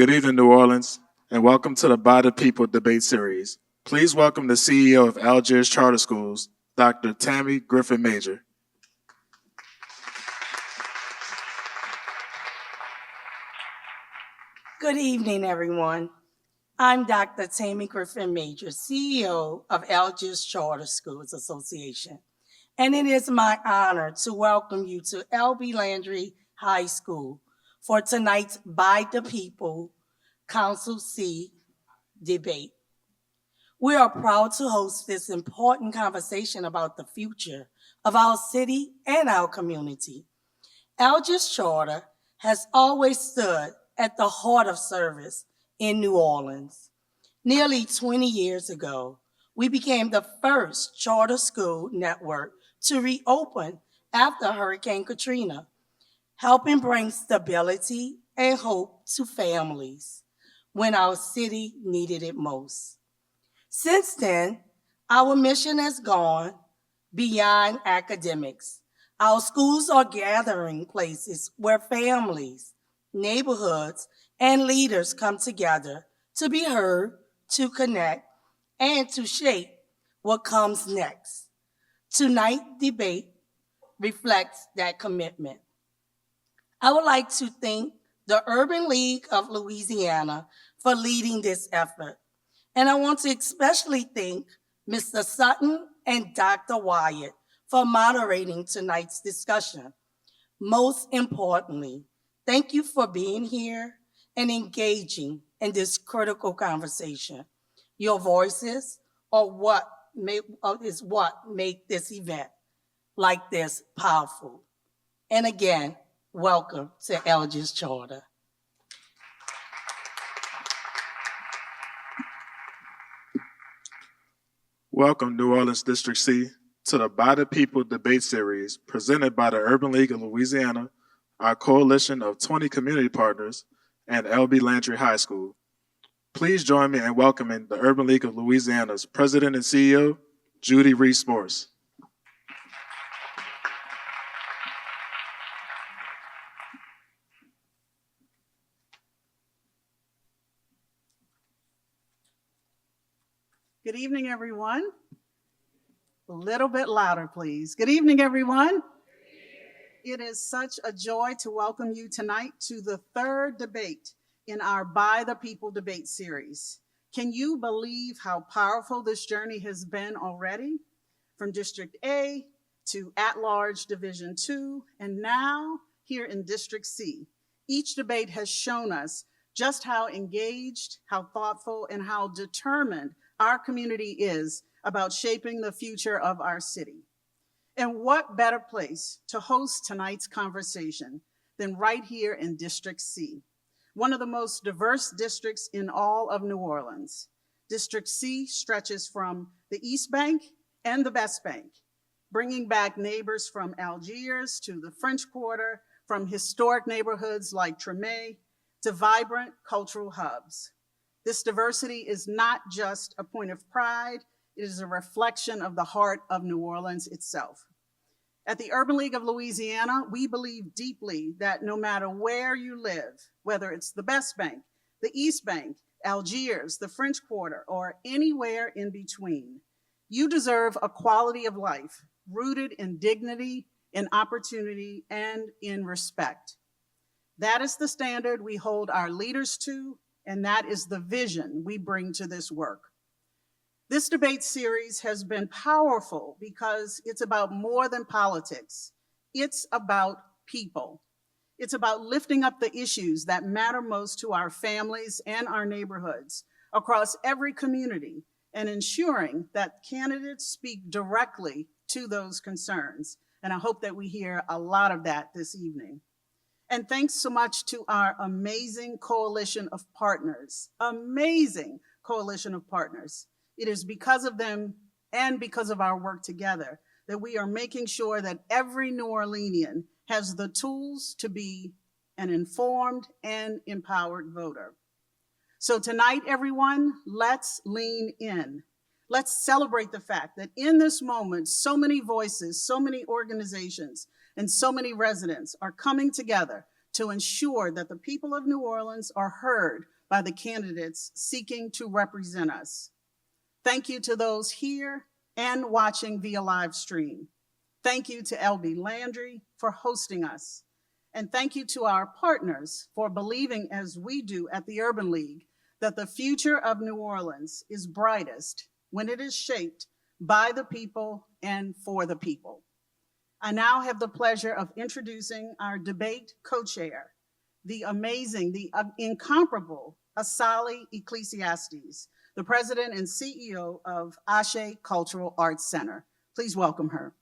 Good evening, New Orleans, and welcome to the By the People debate series. Please welcome the CEO of Algiers Charter Schools, Dr. Tammy Griffin Major. Good evening, everyone. I'm Dr. Tammy Griffin Major, CEO of Algiers Charter Schools Association, and it is my honor to welcome you to L.B. Landry High School for tonight's By the People Council C debate. We are proud to host this important conversation about the future of our city and our community. Algiers Charter has always stood at the heart of service in New Orleans. Nearly 20 years ago, we became the first charter school network to reopen after Hurricane Katrina, helping bring stability and hope to families when our city needed it most. Since then, our mission has gone beyond academics. Our schools are gathering places where families, neighborhoods, and leaders come together to be heard, to connect, and to shape what comes next. Tonight's debate reflects that commitment. I would like to thank the Urban League of Louisiana for leading this effort. And I want to especially thank Mr. Sutton and Dr. Wyatt for moderating tonight's discussion. Most importantly, thank you for being here and engaging in this critical conversation. Your voices are what make this event like this powerful. And again, welcome to Algiers Charter. Welcome, New Orleans District C, to the By the People debate series presented by the Urban League of Louisiana, our coalition of 20 community partners, and L.B. Landry High School. Please join me in welcoming the Urban League of Louisiana's President and CEO, Judy Reese Morse. Good evening, everyone. A little bit louder, please. Good evening, everyone. It is such a joy to welcome you tonight to the third debate in our By the People debate series. Can you believe how powerful this journey has been already? From District A to at-large Division 2, and now here in District C. Each debate has shown us just how engaged, how thoughtful, and how determined our community is about shaping the future of our city. And what better place to host tonight's conversation than right here in District C, one of the most diverse districts in all of New Orleans. District C stretches from the East Bank and the West Bank, bringing back neighbors from Algiers to the French Quarter, from historic neighborhoods like Krewe to vibrant cultural hubs. This diversity is not just a point of pride, it is a reflection of the heart of New Orleans itself. At the Urban League of Louisiana, we believe deeply that no matter where you live, whether it's the West Bank, the East Bank, Algiers, the French Quarter, or anywhere in between, you deserve a quality of life rooted in dignity, in opportunity, and in respect. That is the standard we hold our leaders to, and that is the vision we bring to this work. This debate series has been powerful because it's about more than politics. It's about people. It's about lifting up the issues that matter most to our families and our neighborhoods across every community and ensuring that candidates speak directly to those concerns. And I hope that we hear a lot of that this evening. And thanks so much to our amazing coalition of partners, amazing coalition of partners. It is because of them and because of our work together that we are making sure that every New Orleanian has the tools to be an informed and empowered voter. So tonight, everyone, let's lean in. Let's celebrate the fact that in this moment, so many voices, so many organizations, and so many residents are coming together to ensure that the people of New Orleans are heard by the candidates seeking to represent us. Thank you to those here and watching via live stream. Thank you to LB Landry for hosting us. And thank you to our partners for believing, as we do at the Urban League, that the future of New Orleans is brightest when it is shaped by the people and for the people. I now have the pleasure of introducing our debate co-chair, the amazing, the incomparable Asali Ecclesiastes, the president and CEO of Ashé Cultural Arts Center. Please welcome her.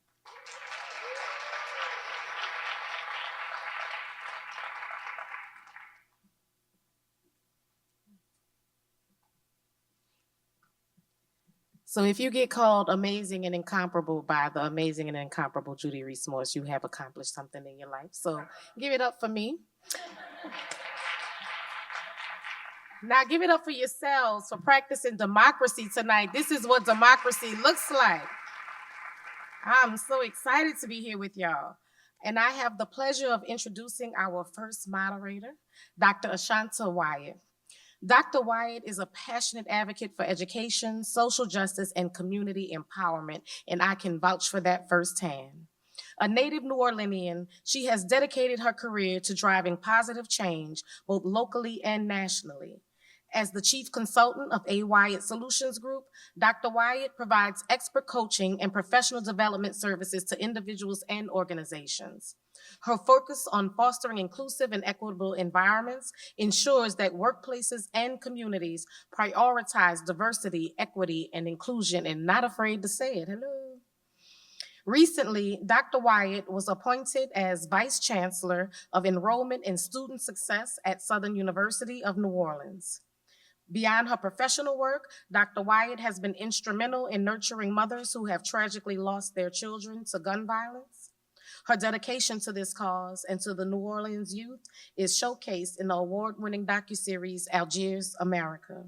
So if you get called amazing and incomparable by the amazing and incomparable Judy Reese Morris, you have accomplished something in your life. So give it up for me. Now give it up for yourselves for practicing democracy tonight. This is what democracy looks like. I'm so excited to be here with y'all. And I have the pleasure of introducing our first moderator, Dr. Ashanta Wyatt. Dr. Wyatt is a passionate advocate for education, social justice, and community empowerment, and I can vouch for that firsthand. A native New Orleanian, she has dedicated her career to driving positive change, both locally and nationally. As the chief consultant of A. Wyatt Solutions Group, Dr. Wyatt provides expert coaching and professional development services to individuals and organizations. Her focus on fostering inclusive and equitable environments ensures that workplaces and communities prioritize diversity, equity, and inclusion, and not afraid to say it. Hello. Recently, Dr. Wyatt was appointed as Vice Chancellor of Enrollment and Student Success at Southern University of New Orleans. Beyond her professional work, Dr. Wyatt has been instrumental in nurturing mothers who have tragically lost their children to gun violence. Her dedication to this cause and to the New Orleans youth is showcased in the award-winning docuseries Algiers, America.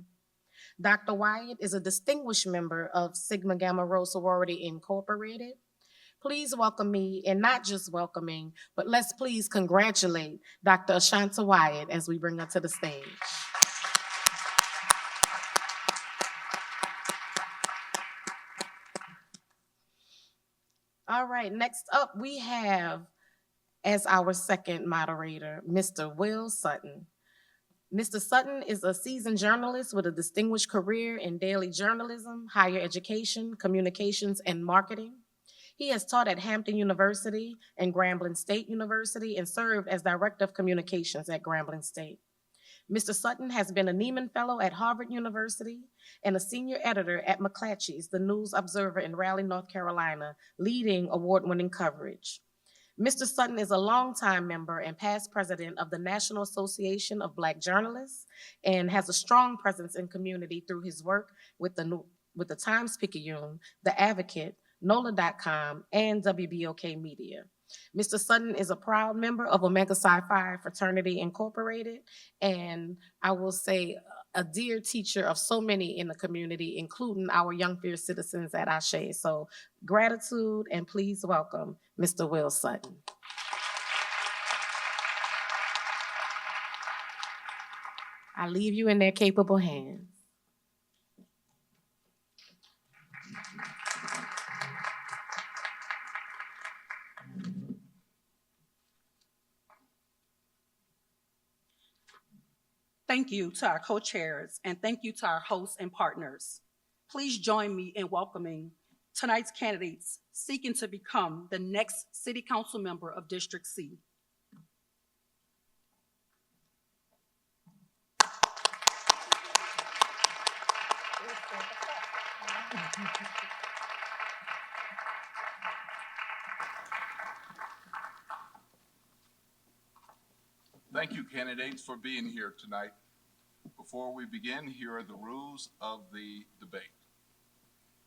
Dr. Wyatt is a distinguished member of Sigma Gamma Rho Sorority Incorporated. Please welcome me, and not just welcoming, but let's please congratulate Dr. Ashanta Wyatt as we bring her to the stage. All right, next up we have, as our second moderator, Mr. Will Sutton. Mr. Sutton is a seasoned journalist with a distinguished career in daily journalism, higher education, communications, and marketing. He has taught at Hampton University and Grambling State University and served as Director of Communications at Grambling State. Mr. Sutton has been a Neiman Fellow at Harvard University and a senior editor at McClatchy's, the News Observer in Raleigh, North Carolina, leading award-winning coverage. Mr. Sutton is a longtime member and past president of the National Association of Black Journalists and has a strong presence in community through his work with the Times-Picayune, The Advocate, NOLA.com, and WBOK Media. Mr. Sutton is a proud member of Omega Psi Phi Fraternity Incorporated, and I will say a dear teacher of so many in the community, including our young fierce citizens at Ashé. So gratitude, and please welcome Mr. Will Sutton. I leave you in their capable hands. Thank you to our co-chairs, and thank you to our hosts and partners. Please join me in welcoming tonight's candidates seeking to become the next City Council member of District C. Thank you, candidates, for being here tonight. Before we begin, here are the rules of the debate.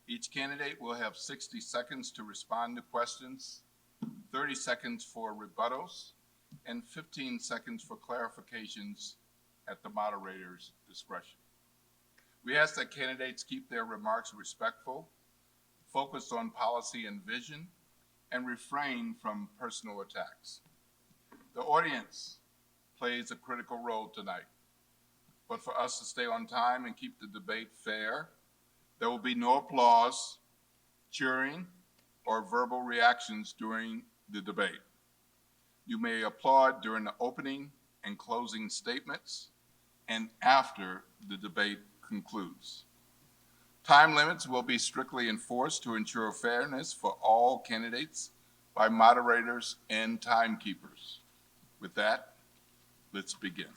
Each candidate will have 60 seconds to respond to questions, 30 seconds for rebuttals, and 15 seconds for clarifications at the moderator's discretion. We ask that candidates keep their remarks respectful, focus on policy and vision, and refrain from personal attacks. The audience plays a critical role tonight. But for us to stay on time and keep the debate fair, there will be no applause, cheering, or verbal reactions during the debate. You may applaud during the opening and closing statements and after the debate concludes. Time limits will be strictly enforced to ensure fairness for all candidates by moderators and timekeepers. With that, let's begin.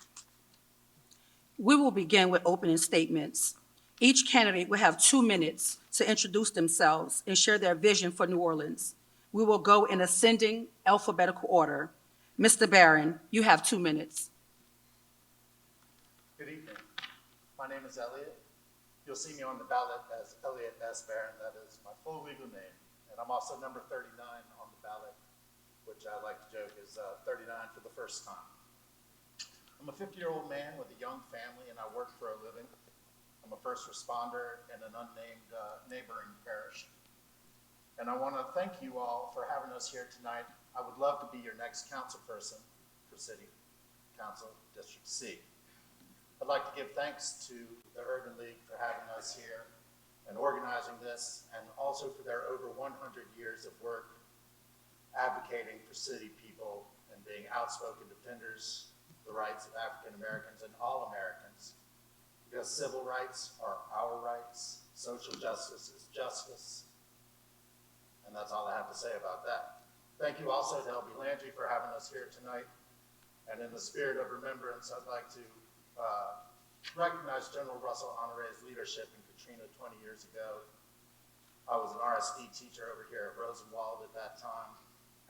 We will begin with opening statements. Each candidate will have 2 minutes to introduce themselves and share their vision for New Orleans. We will go in ascending alphabetical order. Mr. Barron, you have 2 minutes. Good evening. My name is Elliot. You'll see me on the ballot as Elliot S. Barron. That is my full legal name. And I'm also number 39 on the ballot, which I like to joke is 39 for the first time. I'm a 50-year-old man with a young family, and I work for a living. I'm a first responder in an unnamed neighboring parish. And I want to thank you all for having us here tonight. I would love to be your next council person for City Council District C. I'd like to give thanks to the Urban League for having us here and organizing this, and also for their over 100 years of work advocating for city people and being outspoken defenders of the rights of African Americans and all Americans. Because civil rights are our rights, social justice is justice, and that's all I have to say about that. Thank you also to L.B. Landry for having us here tonight, and in the spirit of remembrance, I'd like to recognize General Russell Honore's leadership in Katrina 20 years ago. I was an RSD teacher over here at Rosenwald at that time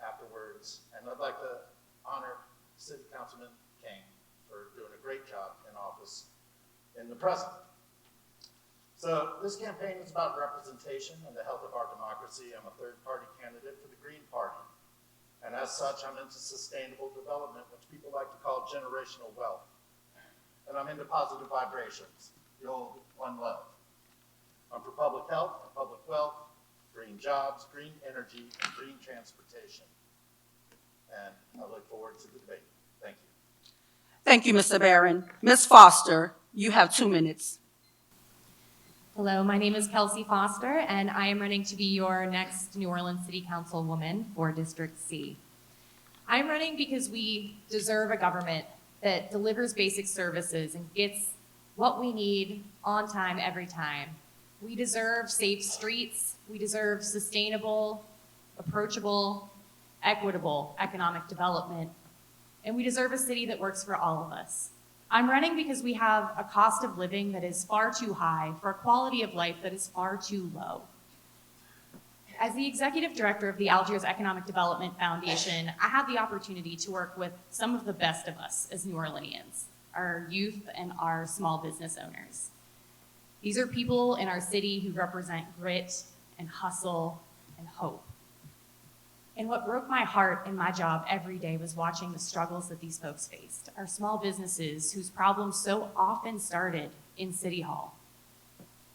afterwards, and I'd like to honor City Councilman King for doing a great job in office in the present. So this campaign is about representation and the health of our democracy. I'm a third-party candidate for the Green Party, and as such, I'm into sustainable development, which people like to call generational wealth. And I'm into positive vibrations, the old one love. I'm for public health and public wealth, green jobs, green energy, and green transportation. And I look forward to the debate. Thank you. Thank you, Mr. Barron. Ms. Foster, you have 2 minutes. Hello, my name is Kelsey Foster, and I am running to be your next New Orleans City Councilwoman for District C. I'm running because we deserve a government that delivers basic services and gets what we need on time every time. We deserve safe streets. We deserve sustainable, approachable, equitable economic development. And we deserve a city that works for all of us. I'm running because we have a cost of living that is far too high for a quality of life that is far too low. As the executive director of the Algiers Economic Development Foundation, I had the opportunity to work with some of the best of us as New Orleanians, our youth and our small business owners. These are people in our city who represent grit and hustle and hope. And what broke my heart in my job every day was watching the struggles that these folks faced, our small businesses whose problems so often started in City Hall,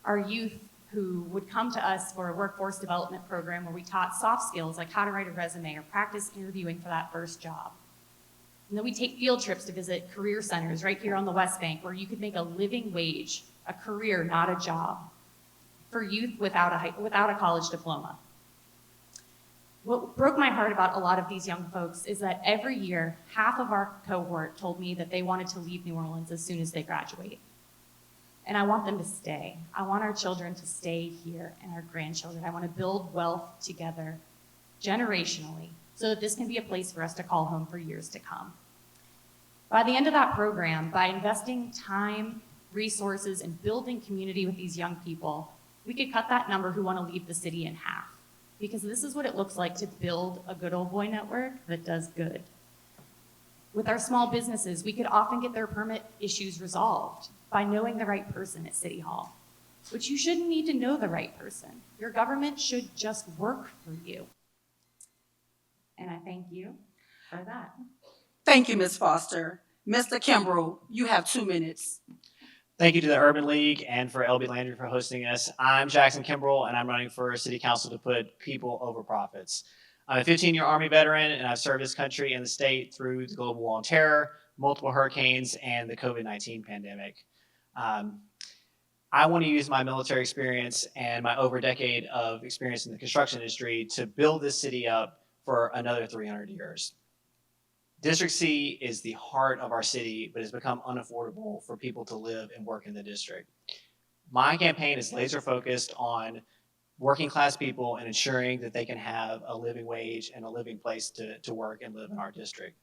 our youth who would come to us for a workforce development program where we taught soft skills like how to write a resume or practice interviewing for that first job. And then we take field trips to visit career centers right here on the West Bank where you could make a living wage, a career, not a job, for youth without a college diploma. What broke my heart about a lot of these young folks is that every year, half of our cohort told me that they wanted to leave New Orleans as soon as they graduate. And I want them to stay. I want our children to stay here and our grandchildren. I want to build wealth together generationally so that this can be a place for us to call home for years to come. By the end of that program, by investing time, resources, and building community with these young people, we could cut that number who want to leave the city in half. Because this is what it looks like to build a good old boy network that does good. With our small businesses, we could often get their permit issues resolved by knowing the right person at City Hall, which you shouldn't need to know the right person. Your government should just work for you. And I thank you for that. Thank you, Ms. Foster. Mr. Kimbrell, you have 2 minutes. Thank you to the Urban League and for L.B. Landry for hosting us. I'm Jackson Kimbrell, and I'm running for City Council to put people over profits. I'm a 15-year Army veteran, and I've served this country and the state through the global war on terror, multiple hurricanes and the COVID-19 pandemic. I want to use my military experience and my over a decade of experience in the construction industry to build this city up for another 300 years. District C is the heart of our city, but has become unaffordable for people to live and work in the district. My campaign is laser focused on working class people and ensuring that they can have a living wage and a living place to work and live in our district.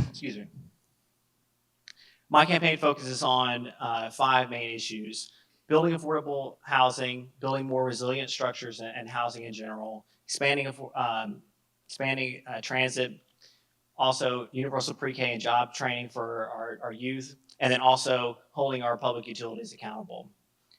Excuse me. My campaign focuses on 5 main issues: building affordable housing, building more resilient structures and housing in general, expanding transit, also universal pre-K and job training for our youth, and then also holding our public utilities accountable.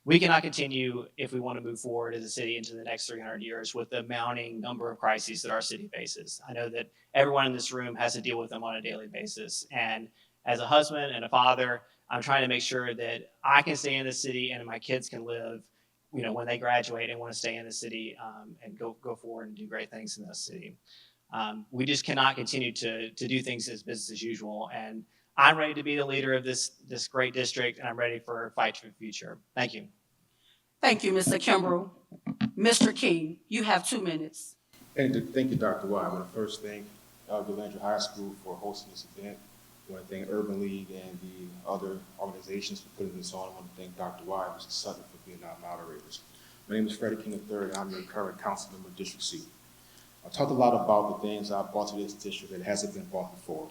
We cannot continue if we want to move forward as a city into the next 300 years with the mounting number of crises that our city faces. I know that everyone in this room has to deal with them on a daily basis. And as a husband and a father, I'm trying to make sure that I can stay in the city and my kids can live, when they graduate and want to stay in the city and go forward and do great things in this city. We just cannot continue to do things as business as usual. And I'm ready to be the leader of this great district, and I'm ready for a fight for the future. Thank you. Thank you, Mr. Kimbrell. Mr. King, you have 2 minutes. Thank you, Dr. White. I want to first thank Alumni High School for hosting this event. I want to thank Urban League and the other organizations for putting this on. I want to thank Dr. White and Mr. Sutton for being our moderators. My name is Freddie King III, and I'm your current council member of District C. I talked a lot about the things I brought to this district that hasn't been brought before.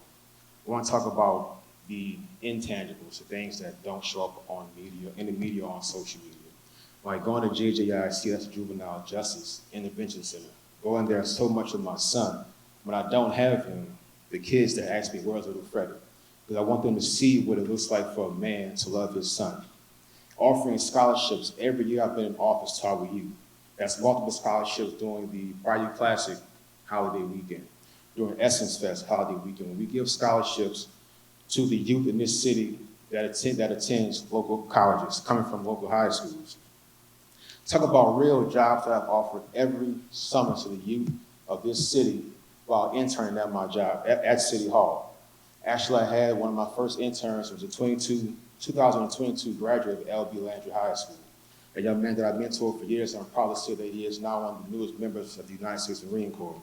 I want to talk about the intangibles, the things that don't show up on media, in the media, on social media. Like going to JJIC, that's Juvenile Justice Intervention Center. Going there so much with my son. When I don't have him, the kids that ask me, where's little Freddie? Because I want them to see what it looks like for a man to love his son. Offering scholarships every year I've been in office to our youth. That's multiple scholarships during the Bayou Classic holiday weekend, during Essence Fest holiday weekend. When we give scholarships to the youth in this city that attends local colleges, coming from local high schools. Talk about real jobs that I've offered every summer to the youth of this city while interning at my job at City Hall. Actually, I had one of my first interns, was a 2022 graduate of L.B. Landry High School, a young man that I mentored for years, and I'm proud to say that he is now one of the newest members of the United States Marine Corps.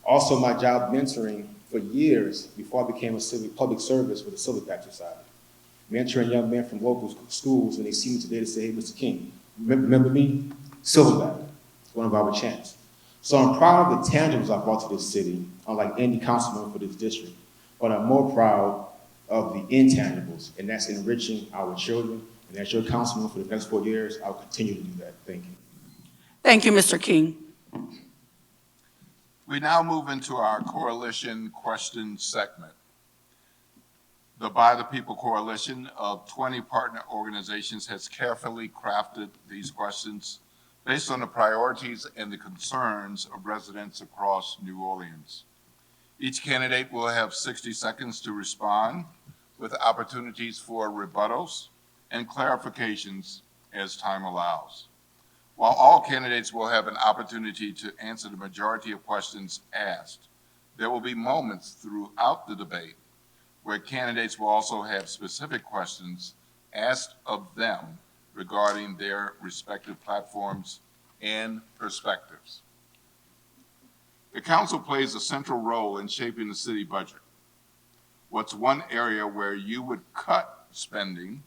Also, my job mentoring for years before I became a public service with the Silverback Society. Mentoring young men from local schools, and they see me today to say, hey, Mr. King, remember me? Silverback, one of our champs. So I'm proud of the tangibles I brought to this city, unlike any councilman for this district, but I'm more proud of the intangibles, and that's enriching our children. And as your councilman for the next 4 years, I'll continue to do that. Thank you. Thank you, Mr. King. We now move into our coalition question segment. The By the People Coalition of 20 partner organizations has carefully crafted these questions based on the priorities and the concerns of residents across New Orleans. Each candidate will have 60 seconds to respond, with opportunities for rebuttals and clarifications as time allows. While all candidates will have an opportunity to answer the majority of questions asked, there will be moments throughout the debate where candidates will also have specific questions asked of them regarding their respective platforms and perspectives. The council plays a central role in shaping the city budget. What's one area where you would cut spending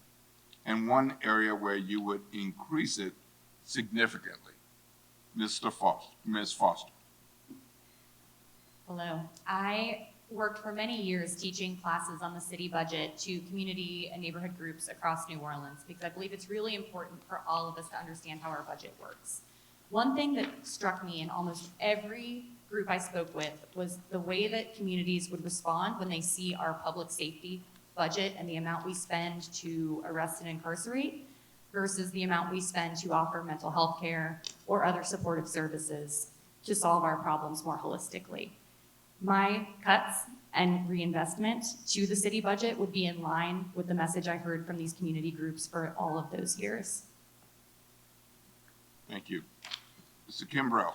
and one area where you would increase it significantly? Ms. Foster. Hello. I worked for many years teaching classes on the city budget to community and neighborhood groups across New Orleans because I believe it's really important for all of us to understand how our budget works. One thing that struck me in almost every group I spoke with was the way that communities would respond when they see our public safety budget and the amount we spend to arrest and incarcerate versus the amount we spend to offer mental health care or other supportive services to solve our problems more holistically. My cuts and reinvestment to the city budget would be in line with the message I heard from these community groups for all of those years. Thank you. Mr. Kimbrell.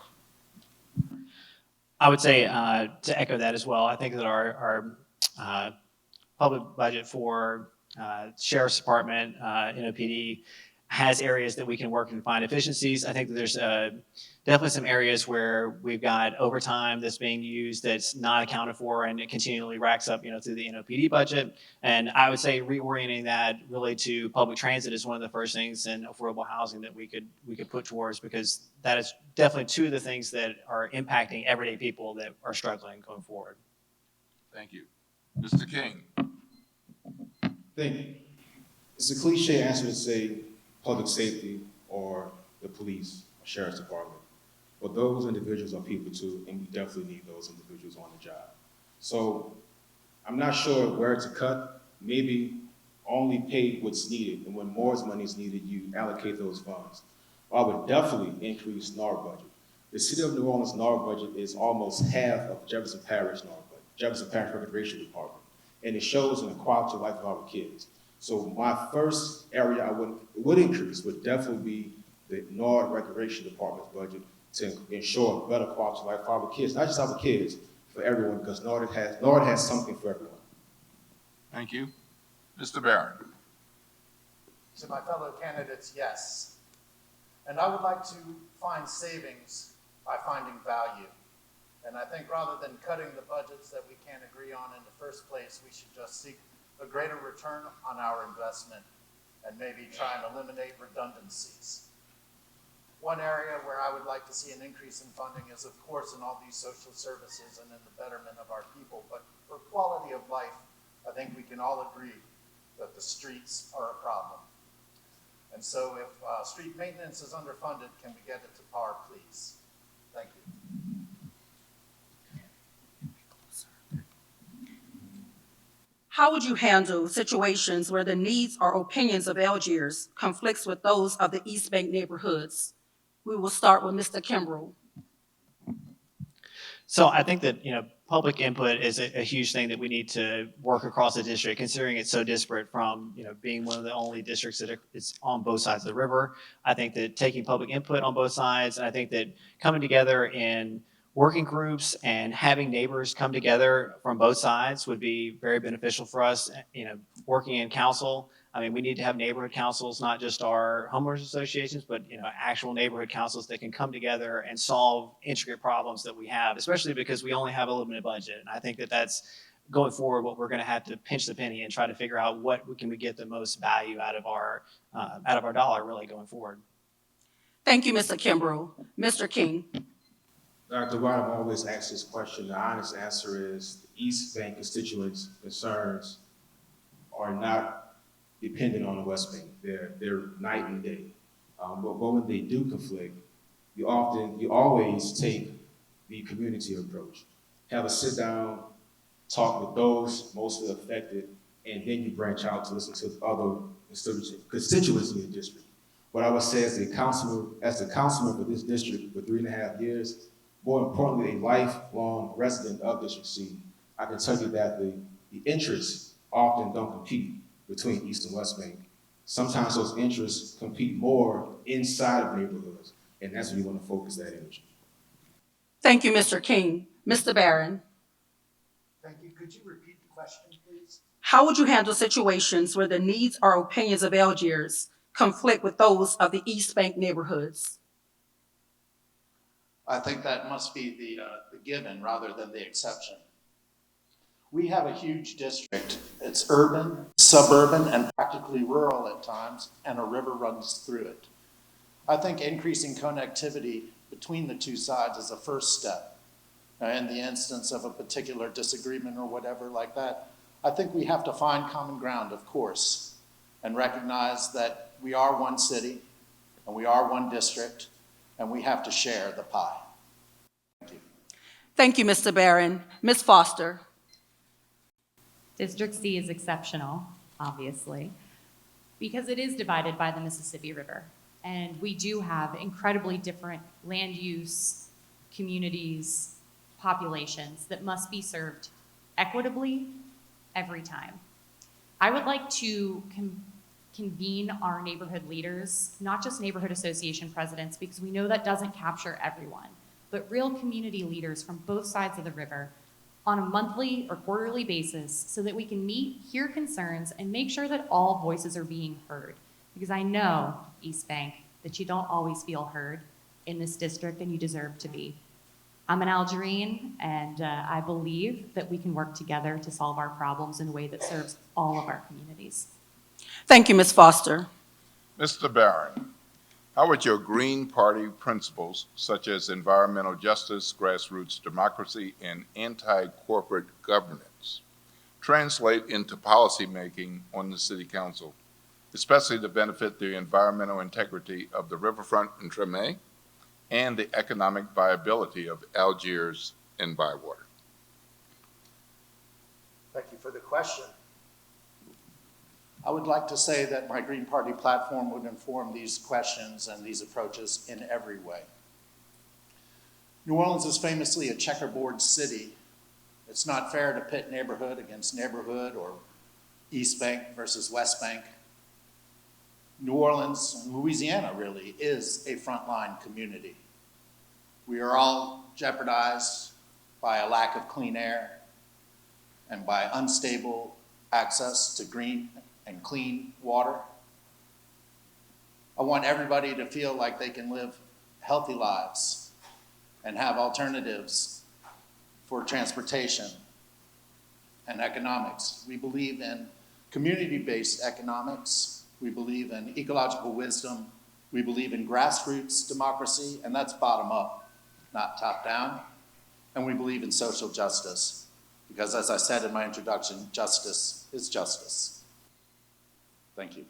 I would say to echo that as well. I think that our public budget for Sheriff's Department, NOPD, has areas that we can work and find efficiencies. I think that there's definitely some areas where we've got overtime that's being used that's not accounted for, and it continually racks up, through the NOPD budget. And I would say reorienting that really to public transit is one of the first things in affordable housing that we could put towards, because that is definitely two of the things that are impacting everyday people that are struggling going forward. Thank you. Mr. King. Thank you. It's a cliche answer to say public safety or the police or sheriff's department, but those individuals are people too, and we definitely need those individuals on the job. So I'm not sure where to cut. Maybe only pay what's needed, and when more money is needed, you allocate those funds. I would definitely increase NAR budget. The City of New Orleans NAR budget is almost half of Jefferson Parish NAR budget, Jefferson Parish Recreation Department, and it shows in the quality of life of our kids. So my first area I would increase would definitely be the NORD Recreation Department's budget to ensure a better quality of life for our kids, not just our kids, for everyone, because NORD has something for everyone. Thank you. Mr. Barron. To my fellow candidates, yes. And I would like to find savings by finding value. And I think rather than cutting the budgets that we can't agree on in the first place, we should just seek a greater return on our investment and maybe try and eliminate redundancies. One area where I would like to see an increase in funding is, of course, in all these social services and in the betterment of our people. But for quality of life, I think we can all agree that the streets are a problem. And so if street maintenance is underfunded, can we get it to par, please? Thank you. How would you handle situations where the needs or opinions of Algiers conflicts with those of the East Bank neighborhoods? We will start with Mr. Kimbrough. So I think that, public input is a huge thing that we need to work across the district, considering it's so disparate from, being one of the only districts that is on both sides of the river. I think that taking public input on both sides, and I think that coming together in working groups and having neighbors come together from both sides would be very beneficial for us. Working in council, we need to have neighborhood councils, not just our homeowners associations, but actual neighborhood councils that can come together and solve intricate problems that we have, especially because we only have a limited budget. And I think that that's going forward what we're going to have to pinch the penny and try to figure out what can we get the most value out of our dollar really going forward. Thank you, Mr. Kimbrough. Mr. King. Dr. White, I'm always asked this question. The honest answer is the East Bank constituents' concerns are not dependent on the West Bank. They're night and day. But when they do conflict, you always take the community approach. Have a sit down, talk with those mostly affected, and then you branch out to listen to other constituents in the district. What I would say as the councilman for this district for 3.5 years, more importantly, a lifelong resident of District C, I can tell you that the interests often don't compete between East and West Bank. Sometimes those interests compete more inside of neighborhoods, and that's where you want to focus that energy. Thank you, Mr. King. Mr. Barron. Thank you. Could you repeat the question, please? How would you handle situations where the needs or opinions of Algiers conflict with those of the East Bank neighborhoods? I think that must be the given rather than the exception. We have a huge district. It's urban, suburban, and practically rural at times, and a river runs through it. I think increasing connectivity between the two sides is a first step. In the instance of a particular disagreement or whatever like that, I think we have to find common ground, of course, and recognize that we are one city and we are one district, and we have to share the pie. Thank you. Thank you, Mr. Barron. Ms. Foster. District C is exceptional, obviously, because it is divided by the Mississippi River. And we do have incredibly different land use, communities, populations that must be served equitably every time. I would like to convene our neighborhood leaders, not just neighborhood association presidents, because we know that doesn't capture everyone. but real community leaders from both sides of the river on a monthly or quarterly basis so that we can meet, hear concerns, and make sure that all voices are being heard. Because I know, East Bank, that you don't always feel heard in this district, and you deserve to be. I'm an Algerine, and I believe that we can work together to solve our problems in a way that serves all of our communities. Thank you, Ms. Foster. Mr. Barron, how would your Green Party principles, such as environmental justice, grassroots democracy, and anti-corporate governance, translate into policymaking on the City Council, especially to benefit the environmental integrity of the riverfront in Treme and the economic viability of Algiers and Bywater? Thank you for the question. I would like to say that my Green Party platform would inform these questions and these approaches in every way. New Orleans is famously a checkerboard city. It's not fair to pit neighborhood against neighborhood or East Bank versus West Bank. New Orleans, Louisiana really, is a frontline community. We are all jeopardized by a lack of clean air and by unstable access to green and clean water. I want everybody to feel like they can live healthy lives and have alternatives for transportation and economics. We believe in community-based economics. We believe in ecological wisdom. We believe in grassroots democracy, and that's bottom up, not top down. And we believe in social justice, because as I said in my introduction, justice is justice. Thank you.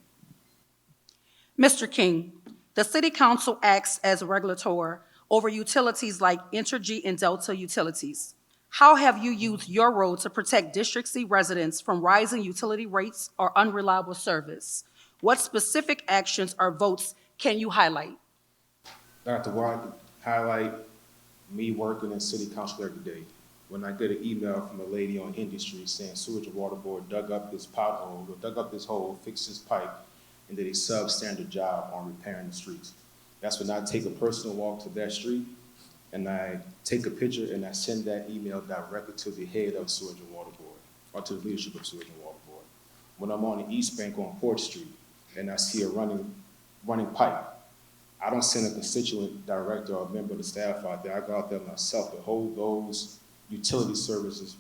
Mr. King, the City Council acts as a regulator over utilities like Entergy and Delta Utilities. How have you used your role to protect District C residents from rising utility rates or unreliable service? What specific actions or votes can you highlight? Dr. White could highlight me working in City Council every day. When I get an email from a lady on industry saying Sewage and Water Board dug up this pothole, or dug up this hole, fixed this pipe, and did a substandard job on repairing the streets. That's when I take a personal walk to that street, and I take a picture and I send that email directly to the head of Sewage and Water Board, or to the leadership of Sewage and Water Board. When I'm on the East Bank on Port Street and I see a running pipe, I don't send a constituent director or a member of the staff out there. I go out there myself to hold those utility service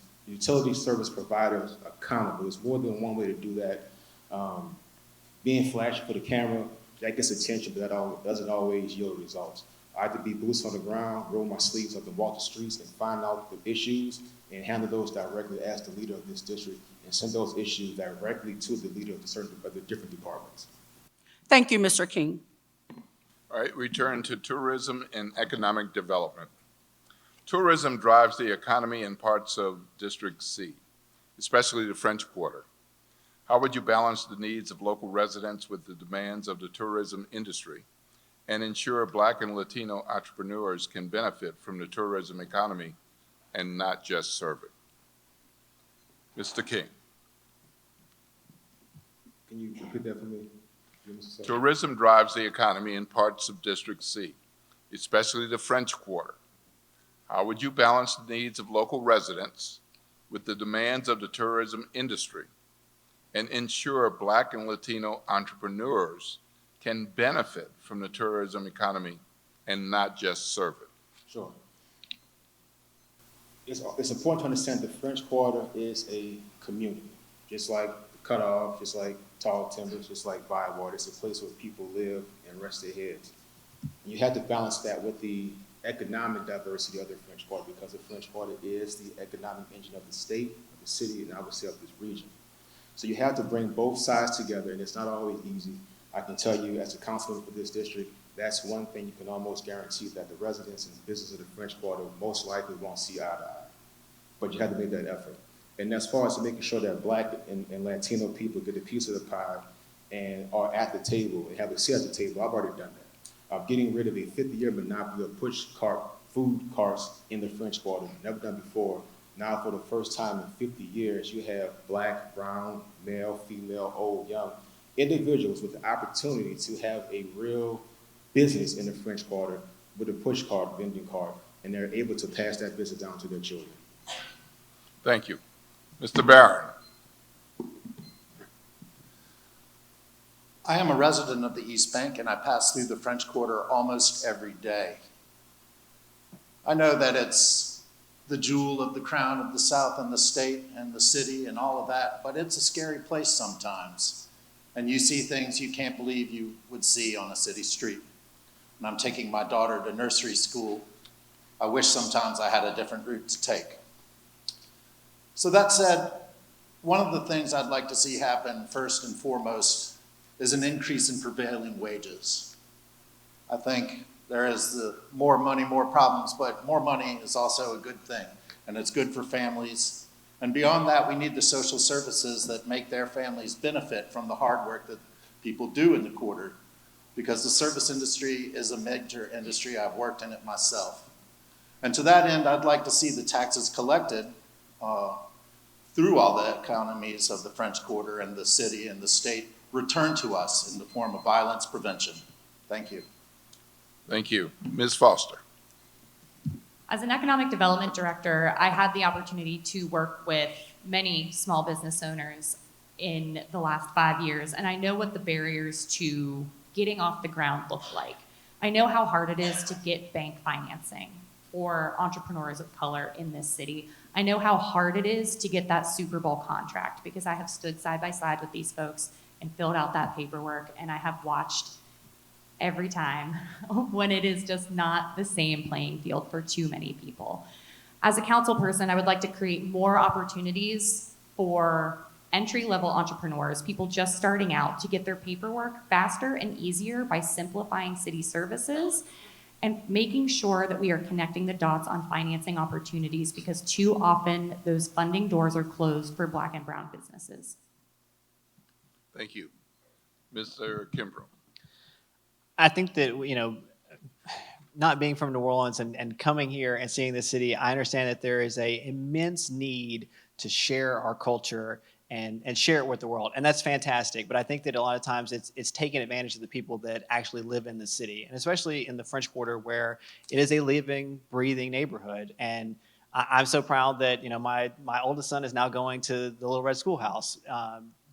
providers accountable. There's more than one way to do that. Being flashy for the camera, that gets attention, but that doesn't always yield results. I have to be boots on the ground, roll my sleeves up and walk the streets and find out the issues and handle those directly as the leader of this district and send those issues directly to the leader of the different departments. Thank you, Mr. King. All right, we turn to tourism and economic development. Tourism drives the economy in parts of District C, especially the French Quarter. How would you balance the needs of local residents with the demands of the tourism industry and ensure Black and Latino entrepreneurs can benefit from the tourism economy and not just serve it? Mr. King. Can you repeat that for me? Tourism drives the economy in parts of District C, especially the French Quarter. How would you balance the needs of local residents with the demands of the tourism industry and ensure Black and Latino entrepreneurs can benefit from the tourism economy and not just serve it? Sure. It's important to understand the French Quarter is a community, just like the Cutoff, just like Tall Timbers, just like Bywater. It's a place where people live and rest their heads. And you have to balance that with the economic diversity of the French Quarter, because the French Quarter is the economic engine of the state, of the city, and I would say of this region. So you have to bring both sides together, and it's not always easy. I can tell you as a councilman for this district, that's one thing you can almost guarantee, that the residents and business of the French Quarter most likely won't see eye to eye. But you have to make that effort. And as far as making sure that Black and Latino people get a piece of the pie and are at the table and have a seat at the table, I've already done that. Getting rid of a 50-year monopoly of food carts in the French Quarter, never done before. Now, for the first time in 50 years, you have Black, brown, male, female, old, young individuals with the opportunity to have a real business in the French Quarter with a push cart, vending cart, and they're able to pass that business down to their children. Thank you. Mr. Barron. I am a resident of the East Bank, and I pass through the French Quarter almost every day. I know that it's the jewel of the crown of the South and the state and the city and all of that, but it's a scary place sometimes. And you see things you can't believe you would see on a city street. And I'm taking my daughter to nursery school. I wish sometimes I had a different route to take. So that said, one of the things I'd like to see happen first and foremost is an increase in prevailing wages. I think there is the more money, more problems, but more money is also a good thing, and it's good for families. And beyond that, we need the social services that make their families benefit from the hard work that people do in the quarter, because the service industry is a major industry. I've worked in it myself. And to that end, I'd like to see the taxes collected through all the economies of the French Quarter and the city and the state return to us in the form of violence prevention. Thank you. Thank you. Ms. Foster. As an economic development director, I had the opportunity to work with many small business owners in the last 5 years, and I know what the barriers to getting off the ground look like. I know how hard it is to get bank financing for entrepreneurs of color in this city. I know how hard it is to get that Super Bowl contract, because I have stood side by side with these folks and filled out that paperwork, and I have watched every time when it is just not the same playing field for too many people. As a council person, I would like to create more opportunities for entry-level entrepreneurs, people just starting out, to get their paperwork faster and easier by simplifying city services and making sure that we are connecting the dots on financing opportunities, because too often those funding doors are closed for Black and brown businesses. Thank you. Mr. Kimbrough. I think that, not being from New Orleans and coming here and seeing the city, I understand that there is an immense need to share our culture and share it with the world. And that's fantastic. But I think that a lot of times it's taking advantage of the people that actually live in the city, and especially in the French Quarter, where it is a living, breathing neighborhood. And I'm so proud that, my oldest son is now going to the Little Red Schoolhouse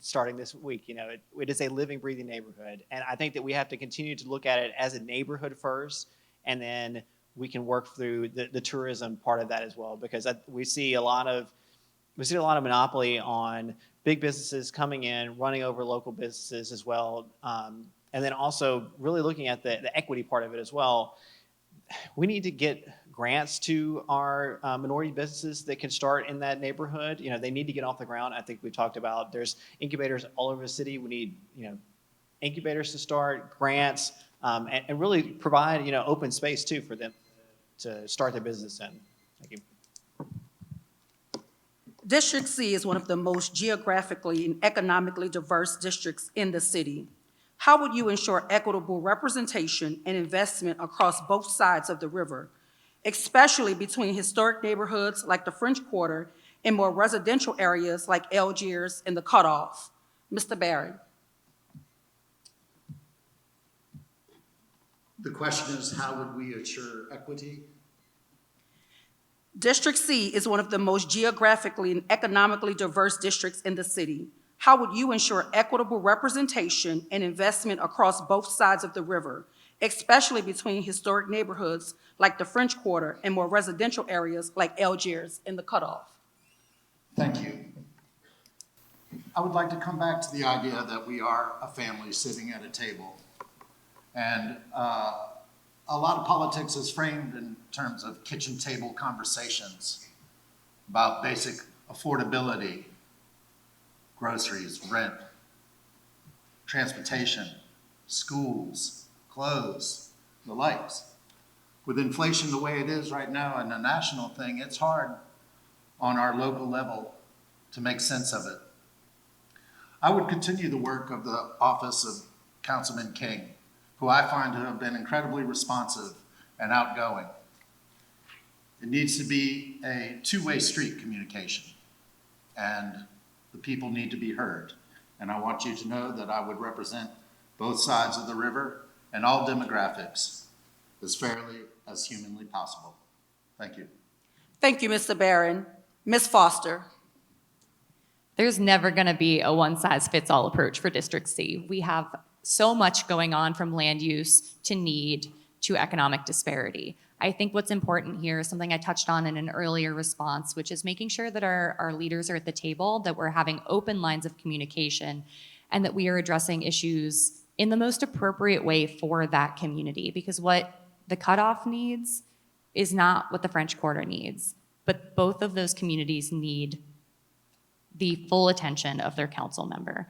starting this week. It is a living, breathing neighborhood. And I think that we have to continue to look at it as a neighborhood first, and then we can work through the tourism part of that as well, because we see a lot of monopoly on big businesses coming in, running over local businesses as well. And then also really looking at the equity part of it as well. We need to get grants to our minority businesses that can start in that neighborhood. They need to get off the ground. I think we talked about there's incubators all over the city. We need, incubators to start, grants, and really provide, open space too for them to start their business in. Thank you. District C is one of the most geographically and economically diverse districts in the city. How would you ensure equitable representation and investment across both sides of the river, especially between historic neighborhoods like the French Quarter and more residential areas like Algiers and the Cutoff? Mr. Barron. The question is, how would we assure equity? District C is one of the most geographically and economically diverse districts in the city. How would you ensure equitable representation and investment across both sides of the river, especially between historic neighborhoods like the French Quarter and more residential areas like Algiers and the Cutoff? Thank you. I would like to come back to the idea that we are a family sitting at a table. And a lot of politics is framed in terms of kitchen table conversations about basic affordability, groceries, rent, transportation, schools, clothes, the likes. With inflation the way it is right now and a national thing, it's hard on our local level to make sense of it. I would continue the work of the Office of Councilman King, who I find to have been incredibly responsive and outgoing. It needs to be a two-way street communication, and the people need to be heard. And I want you to know that I would represent both sides of the river and all demographics as fairly as humanly possible. Thank you. Thank you, Mr. Barron. Ms. Foster. There's never going to be a one-size-fits-all approach for District C. We have so much going on, from land use to need to economic disparity. I think what's important here is something I touched on in an earlier response, which is making sure that our leaders are at the table, that we're having open lines of communication, and that we are addressing issues in the most appropriate way for that community. Because what the cutoff needs is not what the French Quarter needs, but both of those communities need the full attention of their council member.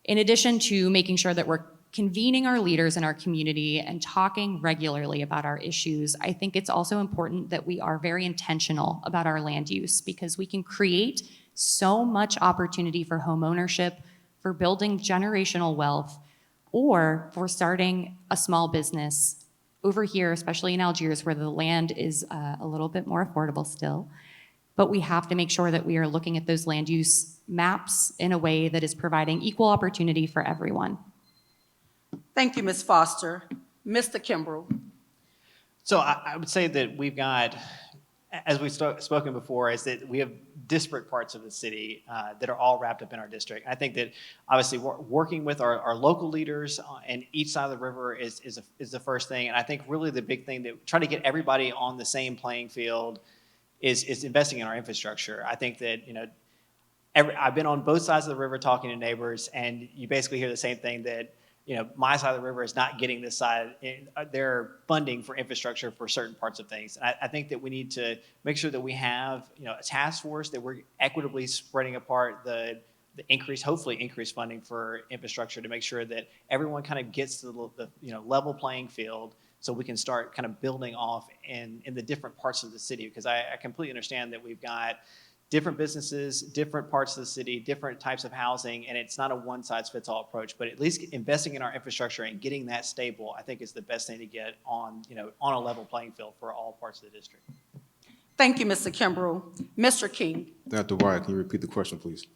In addition to making sure that we're convening our leaders in our community and talking regularly about our issues, I think it's also important that we are very intentional about our land use, because we can create so much opportunity for home ownership, for building generational wealth, or for starting a small business over here, especially in Algiers, where the land is a little bit more affordable still. But we have to make sure that we are looking at those land use maps in a way that is providing equal opportunity for everyone. Thank you, Ms. Foster. Mr. Kimbrell. So I would say that we've got, as we've spoken before, is that we have disparate parts of the city that are all wrapped up in our district. I think that obviously working with our local leaders on each side of the river is the first thing. And I think really the big thing that try to get everybody on the same playing field is investing in our infrastructure. I think that, I've been on both sides of the river talking to neighbors, and you basically hear the same thing, that my side of the river is not getting this side, their funding for infrastructure for certain parts of things. And I think that we need to make sure that we have, a task force, that we're equitably spreading apart the hopefully increased funding for infrastructure, to make sure that everyone kind of gets to the level playing field, so we can start kind of building off in the different parts of the city. Because I completely understand that we've got different businesses, different parts of the city, different types of housing, and it's not a one-size-fits-all approach. But at least investing in our infrastructure and getting that stable, I think, is the best thing to get on a level playing field for all parts of the district. Thank you, Mr. Kimbrell. Mr. King. Dr. Wyatt, can you repeat the question, please?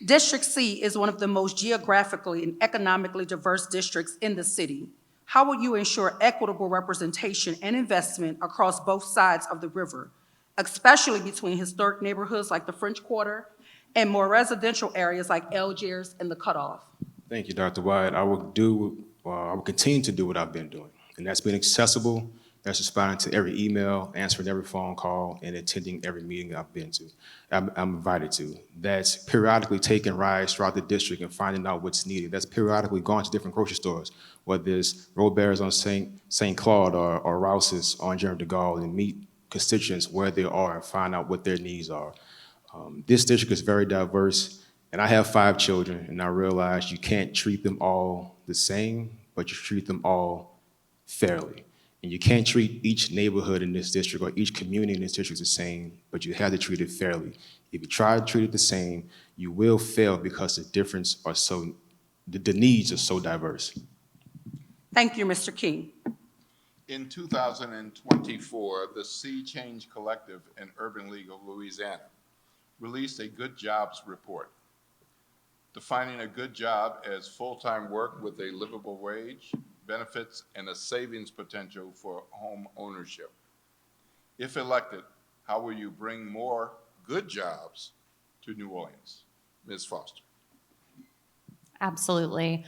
District C is one of the most geographically and economically diverse districts in the city. How will you ensure equitable representation and investment across both sides of the river, especially between historic neighborhoods like the French Quarter and more residential areas like Algiers and the Cutoff? Thank you, Dr. Wyatt. I will continue to do what I've been doing, and that's being accessible, that's responding to every email, answering every phone call, and attending every meeting I've been to, I'm invited to. That's periodically taking rides throughout the district and finding out what's needed. That's periodically going to different grocery stores, whether it's Robert's on St. Claude or Rouse's on General de Gaulle, and meet constituents where they are and find out what their needs are. This district is very diverse, and I have 5 children, and I realize you can't treat them all the same, but you treat them all fairly. And you can't treat each neighborhood in this district or each community in this district the same, but you have to treat it fairly. If you try to treat it the same, you will fail, because the needs are so diverse. Thank you, Mr. King. In 2024, the Sea Change Collective and Urban League of Louisiana released a good jobs report, defining a good job as full-time work with a livable wage, benefits, and a savings potential for home ownership. If elected, how will you bring more good jobs to New Orleans? Ms. Foster. Absolutely.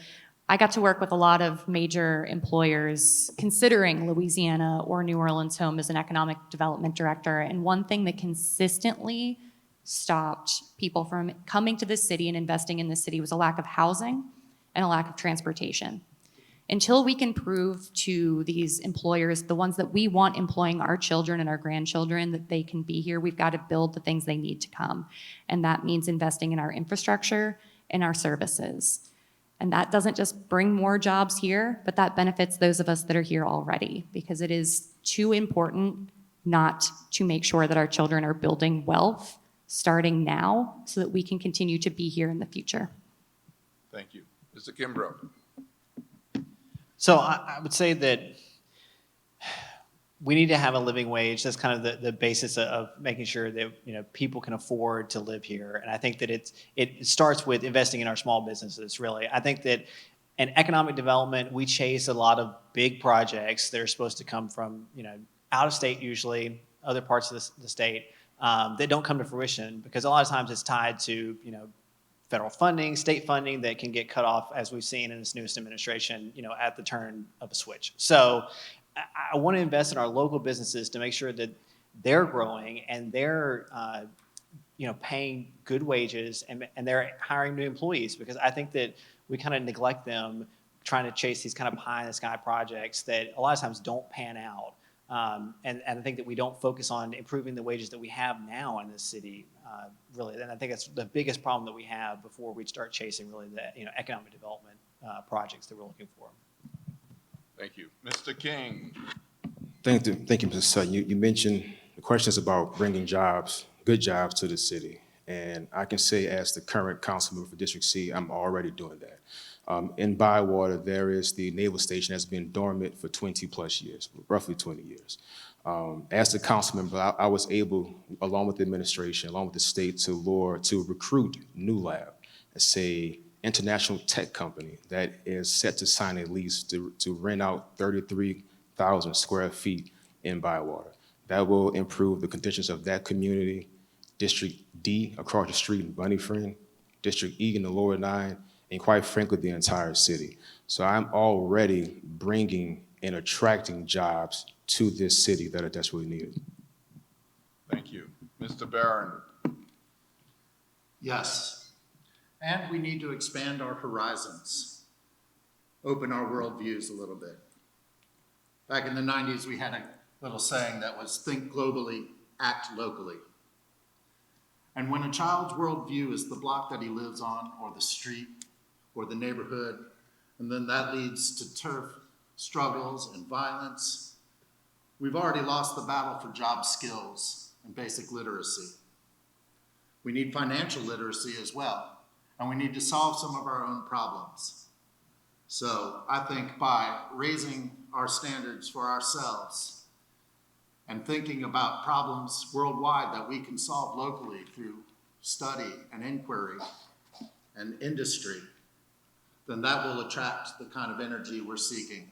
I got to work with a lot of major employers considering Louisiana or New Orleans home as an economic development director. And one thing that consistently stopped people from coming to the city and investing in the city was a lack of housing and a lack of transportation. Until we can prove to these employers, the ones that we want employing our children and our grandchildren, that they can be here, we've got to build the things they need to come. And that means investing in our infrastructure and our services. And that doesn't just bring more jobs here, but that benefits those of us that are here already, because it is too important not to make sure that our children are building wealth starting now so that we can continue to be here in the future. Thank you. Mr. Kimbrough. So I would say that we need to have a living wage. That's kind of the basis of making sure that people can afford to live here. And I think that it starts with investing in our small businesses, really. I think that in economic development, we chase a lot of big projects that are supposed to come from out of state usually, other parts of the state that don't come to fruition because a lot of times it's tied to, federal funding, state funding that can get cut off, as we've seen in this newest administration, at the turn of a switch. So I want to invest in our local businesses to make sure that they're growing and they're, paying good wages and they're hiring new employees, because I think that we kind of neglect them trying to chase these kind of pie in the sky projects that a lot of times don't pan out. And I think that we don't focus on improving the wages that we have now in this city, really. And I think that's the biggest problem that we have before we start chasing really the economic development projects that we're looking for. Thank you. Mr. King. Thank you, Mr. Sutton. You mentioned the questions about bringing jobs, good jobs to the city. And I can say as the current council member for District C, I'm already doing that. In Bywater, there is the naval station that's been dormant for 20 plus years, roughly 20 years. As the council member, I was able, along with the administration, along with the state, to recruit NOLA, it's a international tech company that is set to sign a lease to rent out 33,000 square feet in Bywater. That will improve the conditions of that community, District D across the street in Bunnyfriend, District E in the Lower 9, and quite frankly, the entire city. So I'm already bringing and attracting jobs to this city that are desperately needed. Thank you. Mr. Barron. Yes, and we need to expand our horizons, open our worldviews a little bit. Back in the 90s, we had a little saying that was think globally, act locally. And when a child's worldview is the block that he lives on, or the street, or the neighborhood, and then that leads to turf struggles and violence, we've already lost the battle for job skills and basic literacy. We need financial literacy as well, and we need to solve some of our own problems. So I think by raising our standards for ourselves and thinking about problems worldwide that we can solve locally through study and inquiry and industry, then that will attract the kind of energy we're seeking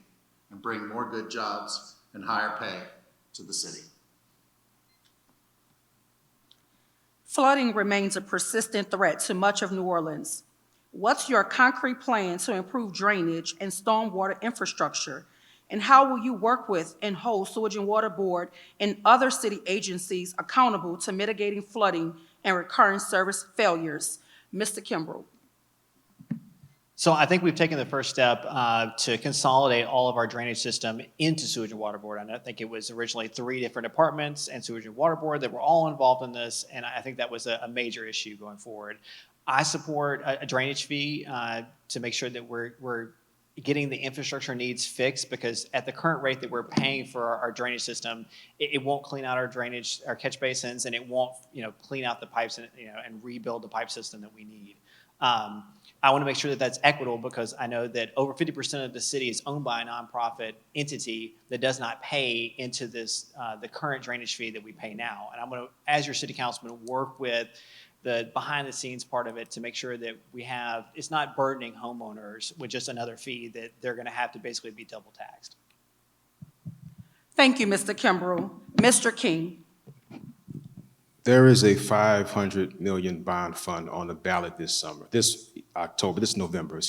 and bring more good jobs and higher pay to the city. Flooding remains a persistent threat to much of New Orleans. What's your concrete plan to improve drainage and stormwater infrastructure? And how will you work with and hold Sewage and Water Board and other city agencies accountable to mitigating flooding and recurring service failures? Mr. Kimbrell. So I think we've taken the first step to consolidate all of our drainage system into Sewage and Water Board. And I think it was originally 3 different departments and Sewage and Water Board that were all involved in this. And I think that was a major issue going forward. I support a drainage fee to make sure that we're getting the infrastructure needs fixed, because at the current rate that we're paying for our drainage system, it won't clean out our drainage, our catch basins, and it won't clean out the pipes and rebuild the pipe system that we need. I want to make sure that that's equitable, because I know that over 50% of the city is owned by a nonprofit entity that does not pay into this the current drainage fee that we pay now. And I'm going to, as your city councilman, work with the behind the scenes part of it to make sure that it's not burdening homeowners with just another fee that they're going to have to basically be double taxed. Thank you, Mr. Kimbrell. Mr. King. There is a $500 million bond fund on the ballot this November,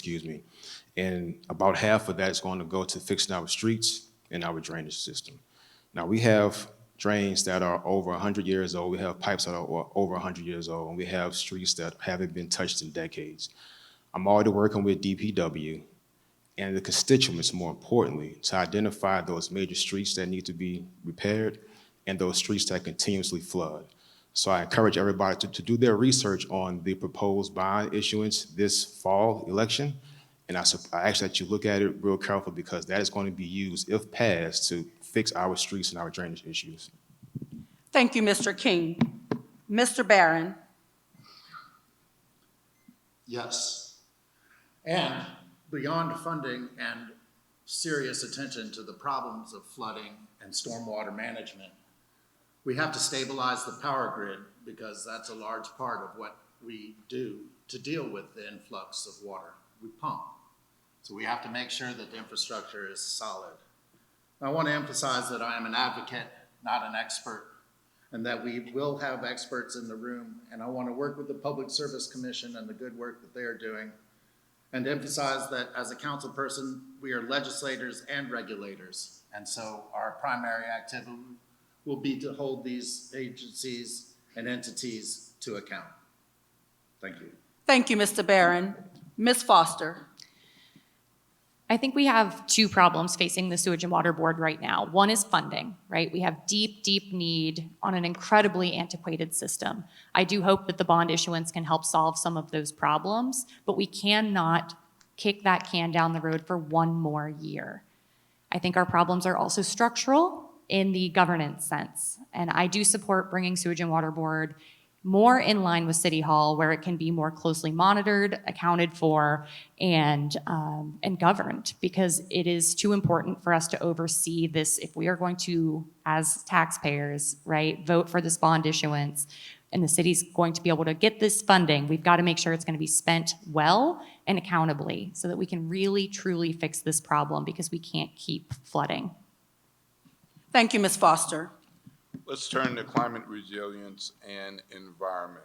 and about half of that is going to go to fixing our streets and our drainage system. Now, we have drains that are over 100 years old, we have pipes that are over 100 years old, and we have streets that haven't been touched in decades. I'm already working with DPW and the constituents, more importantly, to identify those major streets that need to be repaired and those streets that continuously flood. So I encourage everybody to do their research on the proposed bond issuance this fall election. And I ask that you look at it real carefully, because that is going to be used, if passed, to fix our streets and our drainage issues. Thank you, Mr. King. Mr. Barron. Yes. And beyond funding and serious attention to the problems of flooding and stormwater management, we have to stabilize the power grid, because that's a large part of what we do to deal with the influx of water. We pump. So we have to make sure that the infrastructure is solid. I want to emphasize that I am an advocate, not an expert, and that we will have experts in the room. And I want to work with the Public Service Commission and the good work that they are doing, and emphasize that as a council person, we are legislators and regulators. And so our primary activity will be to hold these agencies and entities to account. Thank you. Thank you, Mr. Barron. Ms. Foster. I think we have two problems facing the Sewage and Water Board right now. One is funding, right? We have deep, deep need on an incredibly antiquated system. I do hope that the bond issuance can help solve some of those problems, but we cannot kick that can down the road for one more year. I think our problems are also structural in the governance sense, and I do support bringing Sewage and Water Board more in line with City Hall, where it can be more closely monitored, accounted for, and governed, because it is too important for us to oversee this. If we are going to, as taxpayers, right, vote for this bond issuance, and the city's going to be able to get this funding, we've got to make sure it's going to be spent well and accountably, so that we can really, truly fix this problem, because we can't keep flooding. Thank you, Ms. Foster. Let's turn to climate resilience and environment.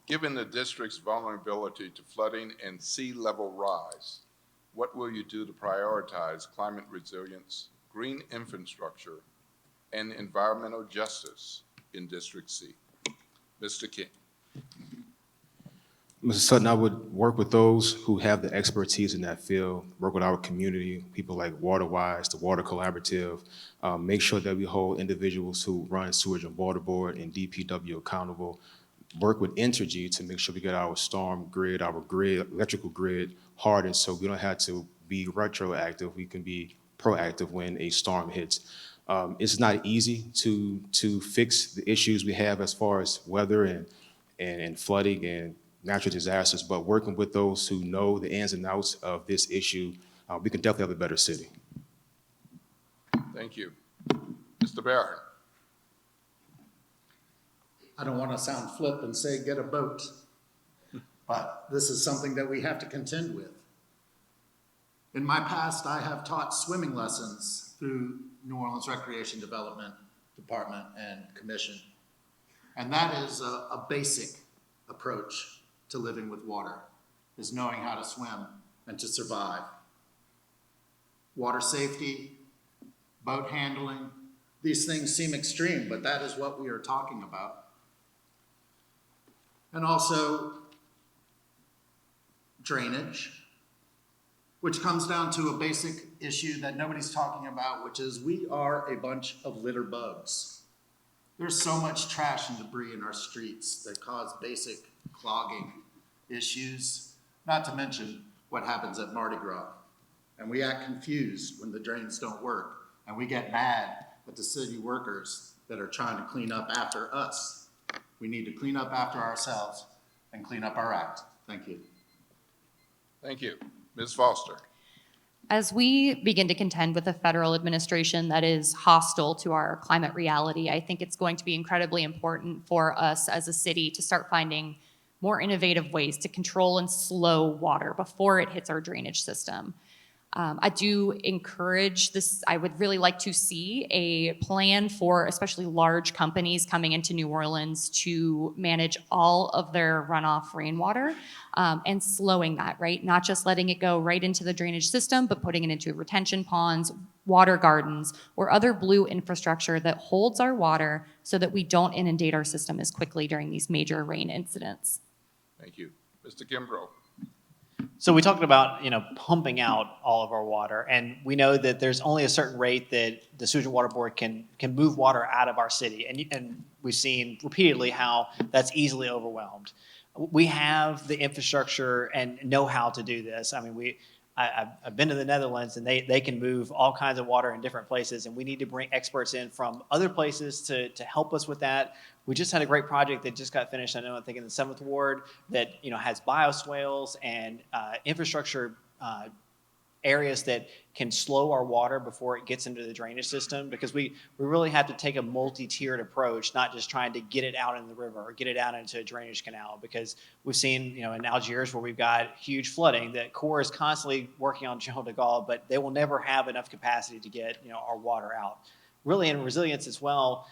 Given the district's vulnerability to flooding and sea level rise, what will you do to prioritize climate resilience, green infrastructure, and environmental justice in District C? Mr. King. Mr. Sutton, I would work with those who have the expertise in that field, work with our community, people like WaterWise, the Water Collaborative, make sure that we hold individuals who run Sewage and Water Board and DPW accountable, work with Entergy to make sure we get our storm grid, our grid, electrical grid hardened, so we don't have to be retroactive, we can be proactive when a storm hits. It's not easy to fix the issues we have as far as weather and flooding and natural disasters, but working with those who know the ins and outs of this issue, we can definitely have a better city. Thank you. Mr. Barron. I don't want to sound flip and say get a boat, but this is something that we have to contend with. In my past, I have taught swimming lessons through New Orleans Recreation Development Department and Commission, and that is a basic approach to living with water, is knowing how to swim and to survive. Water safety, boat handling, these things seem extreme, but that is what we are talking about. And also drainage, which comes down to a basic issue that nobody's talking about, which is we are a bunch of litter bugs. There's so much trash and debris in our streets that cause basic clogging issues, not to mention what happens at Mardi Gras. And we act confused when the drains don't work, and we get mad at the city workers that are trying to clean up after us. We need to clean up after ourselves and clean up our act. Thank you. Thank you. Ms. Foster. As we begin to contend with a federal administration that is hostile to our climate reality, I think it's going to be incredibly important for us as a city to start finding more innovative ways to control and slow water before it hits our drainage system. I do encourage this. I would really like to see a plan for especially large companies coming into New Orleans to manage all of their runoff rainwater and slowing that, right? Not just letting it go right into the drainage system, but putting it into retention ponds, water gardens, or other blue infrastructure that holds our water so that we don't inundate our system as quickly during these major rain incidents. Thank you. Mr. Kimbrough. So we talked about, pumping out all of our water, and we know that there's only a certain rate that the Sewage and Water Board can move water out of our city, and we've seen repeatedly how that's easily overwhelmed. We have the infrastructure and know how to do this. I mean, I've been to the Netherlands, and they can move all kinds of water in different places, and we need to bring experts in from other places to help us with that. We just had a great project that just got finished, I think in the 7th Ward, that has bioswales and infrastructure areas that can slow our water before it gets into the drainage system, because we really have to take a multi-tiered approach, not just trying to get it out in the river or get it out into a drainage canal, because we've seen, in Algiers where we've got huge flooding, that Corps is constantly working on General de Gaulle, but they will never have enough capacity to get, our water out. Really in resilience as well,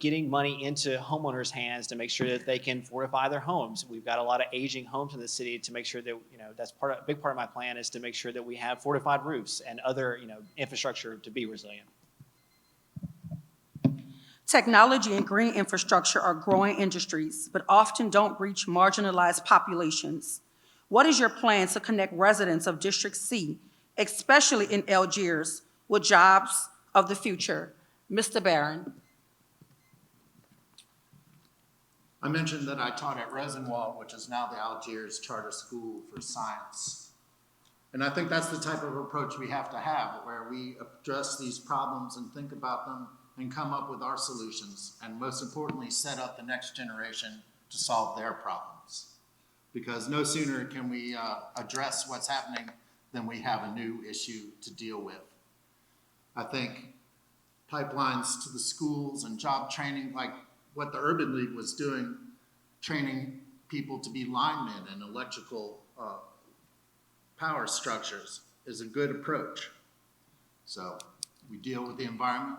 getting money into homeowners' hands to make sure that they can fortify their homes. We've got a lot of aging homes in the city to make sure that, that's a big part of my plan is to make sure that we have fortified roofs and other, infrastructure to be resilient. Technology and green infrastructure are growing industries, but often don't reach marginalized populations. What is your plan to connect residents of District C, especially in Algiers, with jobs of the future? Mr. Barron. I mentioned that I taught at Rosenwald, which is now the Algiers Charter School for Science. And I think that's the type of approach we have to have, where we address these problems and think about them and come up with our solutions, and most importantly, set up the next generation to solve their problems. Because no sooner can we address what's happening than we have a new issue to deal with. I think pipelines to the schools and job training, like what the Urban League was doing, training people to be linemen and electrical power structures, is a good approach. So we deal with the environment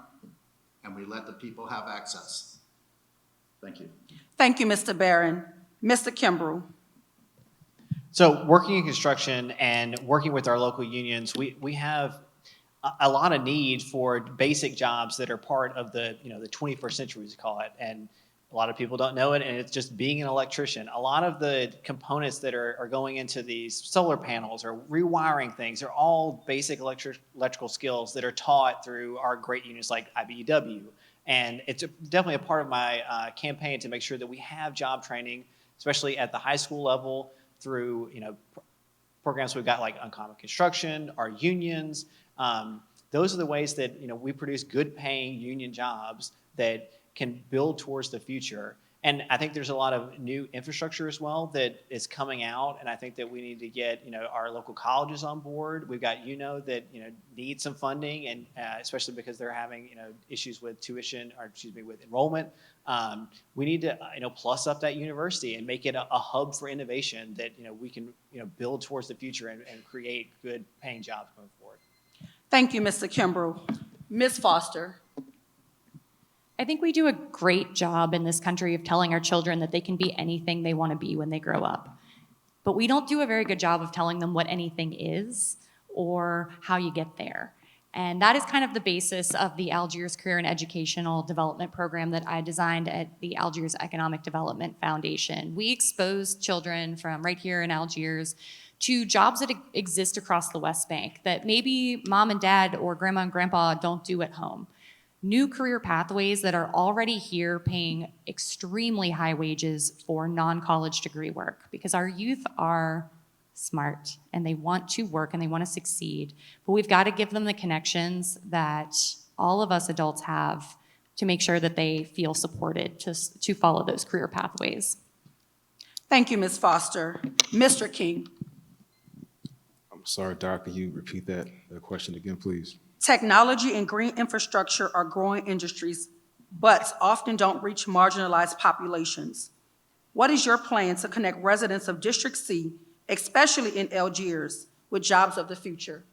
and we let the people have access. Thank you. Thank you, Mr. Barron. Mr. Kimbrell. So working in construction and working with our local unions, we have a lot of need for basic jobs that are part of the 21st century, as we call it. And a lot of people don't know it, and it's just being an electrician. A lot of the components that are going into these solar panels or rewiring things are all basic electrical skills that are taught through our great unions like IBEW. And it's definitely a part of my campaign to make sure that we have job training, especially at the high school level, through programs we've got like Uncommon Construction, our unions. Those are the ways that we produce good paying union jobs that can build towards the future. And I think there's a lot of new infrastructure as well that is coming out, and I think that we need to get our local colleges on board. We've got that need some funding, and especially because they're having issues with with enrollment. We need to plus up that university and make it a hub for innovation that we can build towards the future and create good paying jobs going forward. Thank you, Mr. Kimbrell. Ms. Foster. I think we do a great job in this country of telling our children that they can be anything they want to be when they grow up. But we don't do a very good job of telling them what anything is or how you get there. And that is kind of the basis of the Algiers Career and Educational Development Program that I designed at the Algiers Economic Development Foundation. We expose children from right here in Algiers to jobs that exist across the West Bank that maybe mom and dad or grandma and grandpa don't do at home. New career pathways that are already here paying extremely high wages for non-college degree work, because our youth are smart and they want to work and they want to succeed, but we've got to give them the connections that all of us adults have to make sure that they feel supported to follow those career pathways. Thank you, Ms. Foster. Mr. King. I'm sorry, Doc, can you repeat that question again, please? Technology and green infrastructure are growing industries, but often don't reach marginalized populations. What is your plan to connect residents of District C, especially in Algiers, with jobs of the future?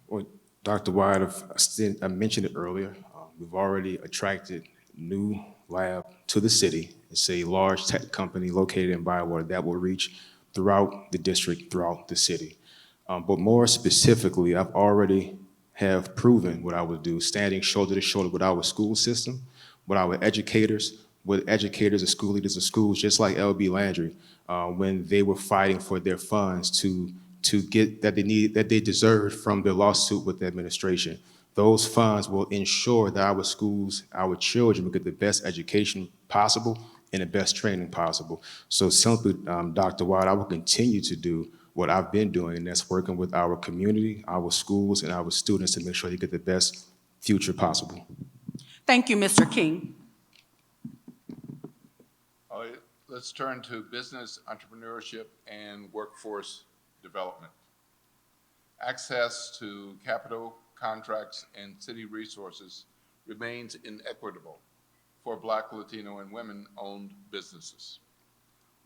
Well, Dr. White, I mentioned it earlier. We've already attracted new lab to the city. It's a large tech company located in Bywater that will reach throughout the district, throughout the city. But more specifically, I've already have proven what I would do, standing shoulder to shoulder with our school system, with our educators, with educators and school leaders of schools, just like L.B. Landry, when they were fighting for their funds to get that they deserved from their lawsuit with the administration. Those funds will ensure that our schools, our children will get the best education possible and the best training possible. So simply, Dr. White, I will continue to do what I've been doing, and that's working with our community, our schools, and our students to make sure they get the best future possible. Thank you, Mr. King. All right, let's turn to business, entrepreneurship, and workforce development. Access to capital, contracts, and city resources remains inequitable for Black, Latino, and women-owned businesses.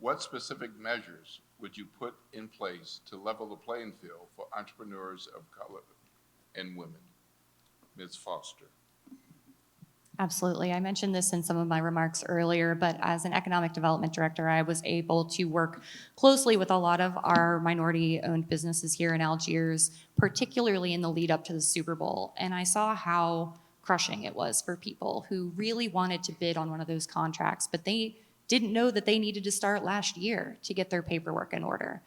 What specific measures would you put in place to level the playing field for entrepreneurs of color and women? Ms. Foster. Absolutely. I mentioned this in some of my remarks earlier, but as an economic development director, I was able to work closely with a lot of our minority-owned businesses here in Algiers, particularly in the lead up to the Super Bowl. And I saw how crushing it was for people who really wanted to bid on one of those contracts, but they didn't know that they needed to start last year to get their paperwork in order.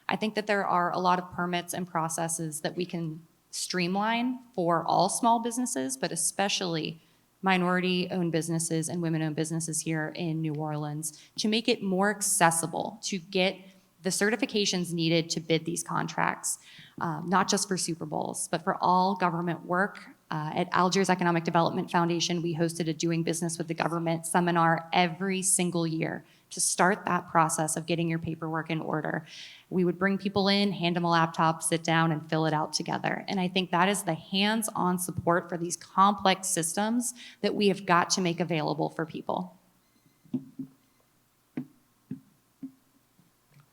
I think that there are a lot of permits and processes that we can streamline for all small businesses, but especially minority-owned businesses and women-owned businesses here in New Orleans to make it more accessible to get the certifications needed to bid these contracts, not just for Super Bowls, but for all government work. At Algiers Economic Development Foundation, we hosted a Doing Business with the Government seminar every single year to start that process of getting your paperwork in order. We would bring people in, hand them a laptop, sit down, and fill it out together. And I think that is the hands-on support for these complex systems that we have got to make available for people.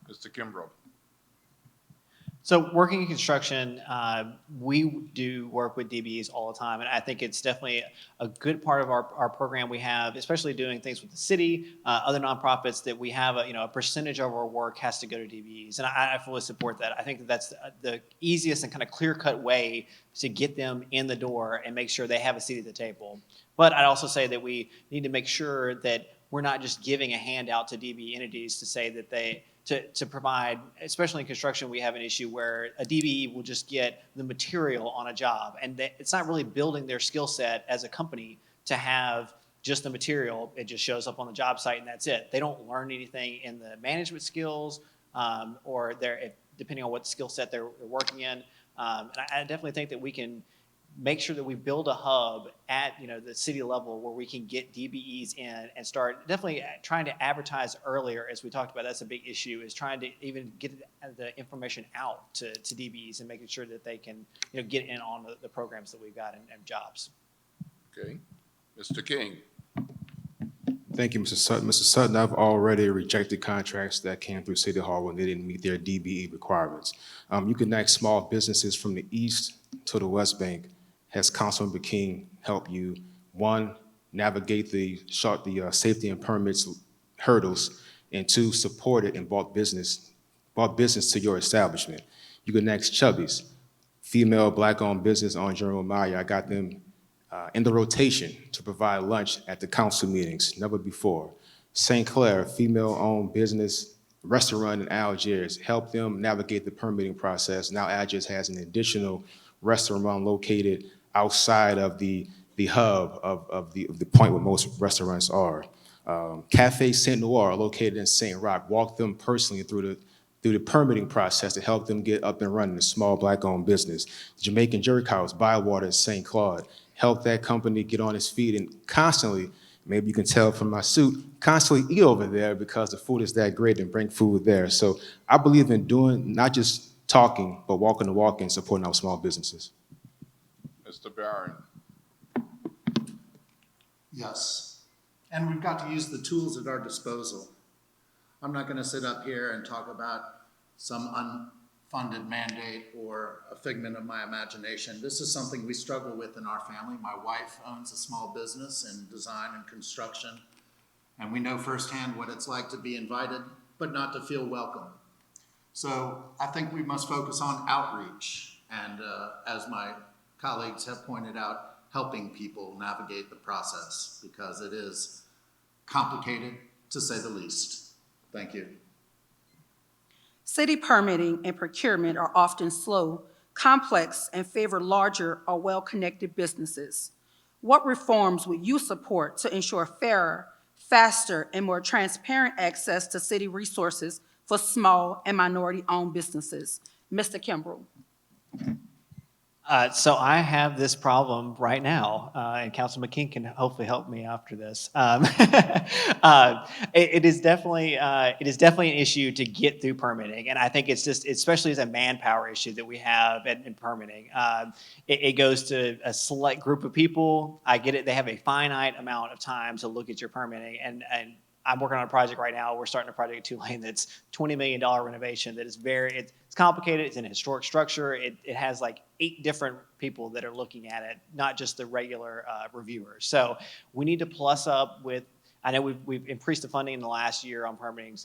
Mr. Kimbrough. So working in construction, we do work with DBEs all the time, and I think it's definitely a good part of our program we have, especially doing things with the city, other nonprofits, that we have a percentage of our work has to go to DBEs, and I fully support that. I think that that's the easiest and kind of clear-cut way to get them in the door and make sure they have a seat at the table. But I'd also say that we need to make sure that we're not just giving a handout to DBE entities to say that to provide, especially in construction, we have an issue where a DBE will just get the material on a job, and it's not really building their skill set as a company to have just the material. It just shows up on the job site and that's it. They don't learn anything in the management skills, or depending on what skill set they're working in. And I definitely think that we can make sure that we build a hub at the city level where we can get DBEs in and start definitely trying to advertise earlier, as we talked about. That's a big issue, is trying to even get the information out to DBEs and making sure that they can get in on the programs that we've got and jobs. Okay. Mr. King. Thank you, Mr. Sutton. Mr. Sutton, I've already rejected contracts that came through City Hall when they didn't meet their DBE requirements. You connect small businesses from the east to the West Bank. Has Councilmember King help you, one, navigate the safety and permits hurdles, and two, support it and brought business to your establishment? You connect Chubby's, female Black-owned business on General Maya. I got them in the rotation to provide lunch at the council meetings, never before. St. Clair, female-owned business, restaurant in Algiers, helped them navigate the permitting process. Now Algiers has an additional restaurant located outside of the hub of the point where most restaurants are. Cafe Saint Noir, located in St. Roch, walked them personally through the permitting process to help them get up and running, a small Black-owned business. Jamaican Jerk House, Bywater in St. Claude, helped that company get on its feet and constantly, maybe you can tell from my suit, constantly eat over there because the food is that great and bring food there. So I believe in doing, not just talking, but walking the walk and supporting our small businesses. Mr. Barron. Yes, and we've got to use the tools at our disposal. I'm not going to sit up here and talk about some unfunded mandate or a figment of my imagination. This is something we struggle with in our family. My wife owns a small business in design and construction, and we know firsthand what it's like to be invited, but not to feel welcome. So I think we must focus on outreach, and as my colleagues have pointed out, helping people navigate the process, because it is complicated, to say the least. Thank you. City permitting and procurement are often slow, complex, and favor larger or well-connected businesses. What reforms would you support to ensure fairer, faster, and more transparent access to city resources for small and minority-owned businesses? Mr. Kimbrough. So I have this problem right now, and Councilman King can hopefully help me after this. It is definitely an issue to get through permitting, and I think it's just, especially as a manpower issue that we have in permitting. It goes to a select group of people. I get it; they have a finite amount of time to look at your permitting, and I'm working on a project right now. We're starting a project at Tulane that's $20 million renovation that is it's complicated. It's in a historic structure. It has like 8 different people that are looking at it, not just the regular reviewers. So we need to plus up with, I know we've increased the funding in the last year on permitting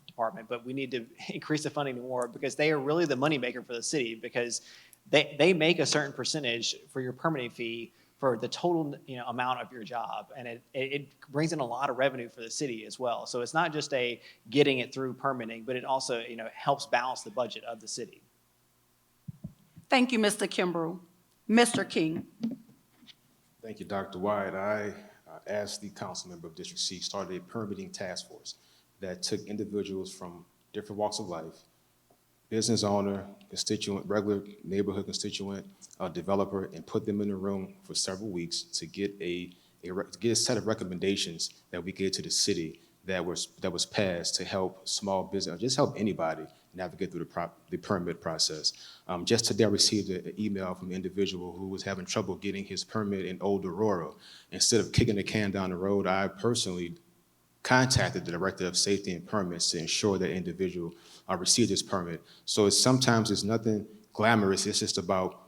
department, but we need to increase the funding more because they are really the moneymaker for the city, because they make a certain percentage for your permitting fee for the total amount of your job, and it brings in a lot of revenue for the city as well. So it's not just a getting it through permitting, but it also helps balance the budget of the city. Thank you, Mr. Kimbrough. Mr. King. Thank you, Dr. White. I, as the council member of District C, started a permitting task force that took individuals from different walks of life, business owner, constituent, regular neighborhood constituent, developer, and put them in a room for several weeks to get a set of recommendations that we gave to the city that was passed to help small business, just help anybody navigate through the permit process. Just today, I received an email from an individual who was having trouble getting his permit in Old Aurora. Instead of kicking the can down the road, I personally contacted the Director of Safety and Permits to ensure that individual received his permit. So sometimes it's nothing glamorous. It's just about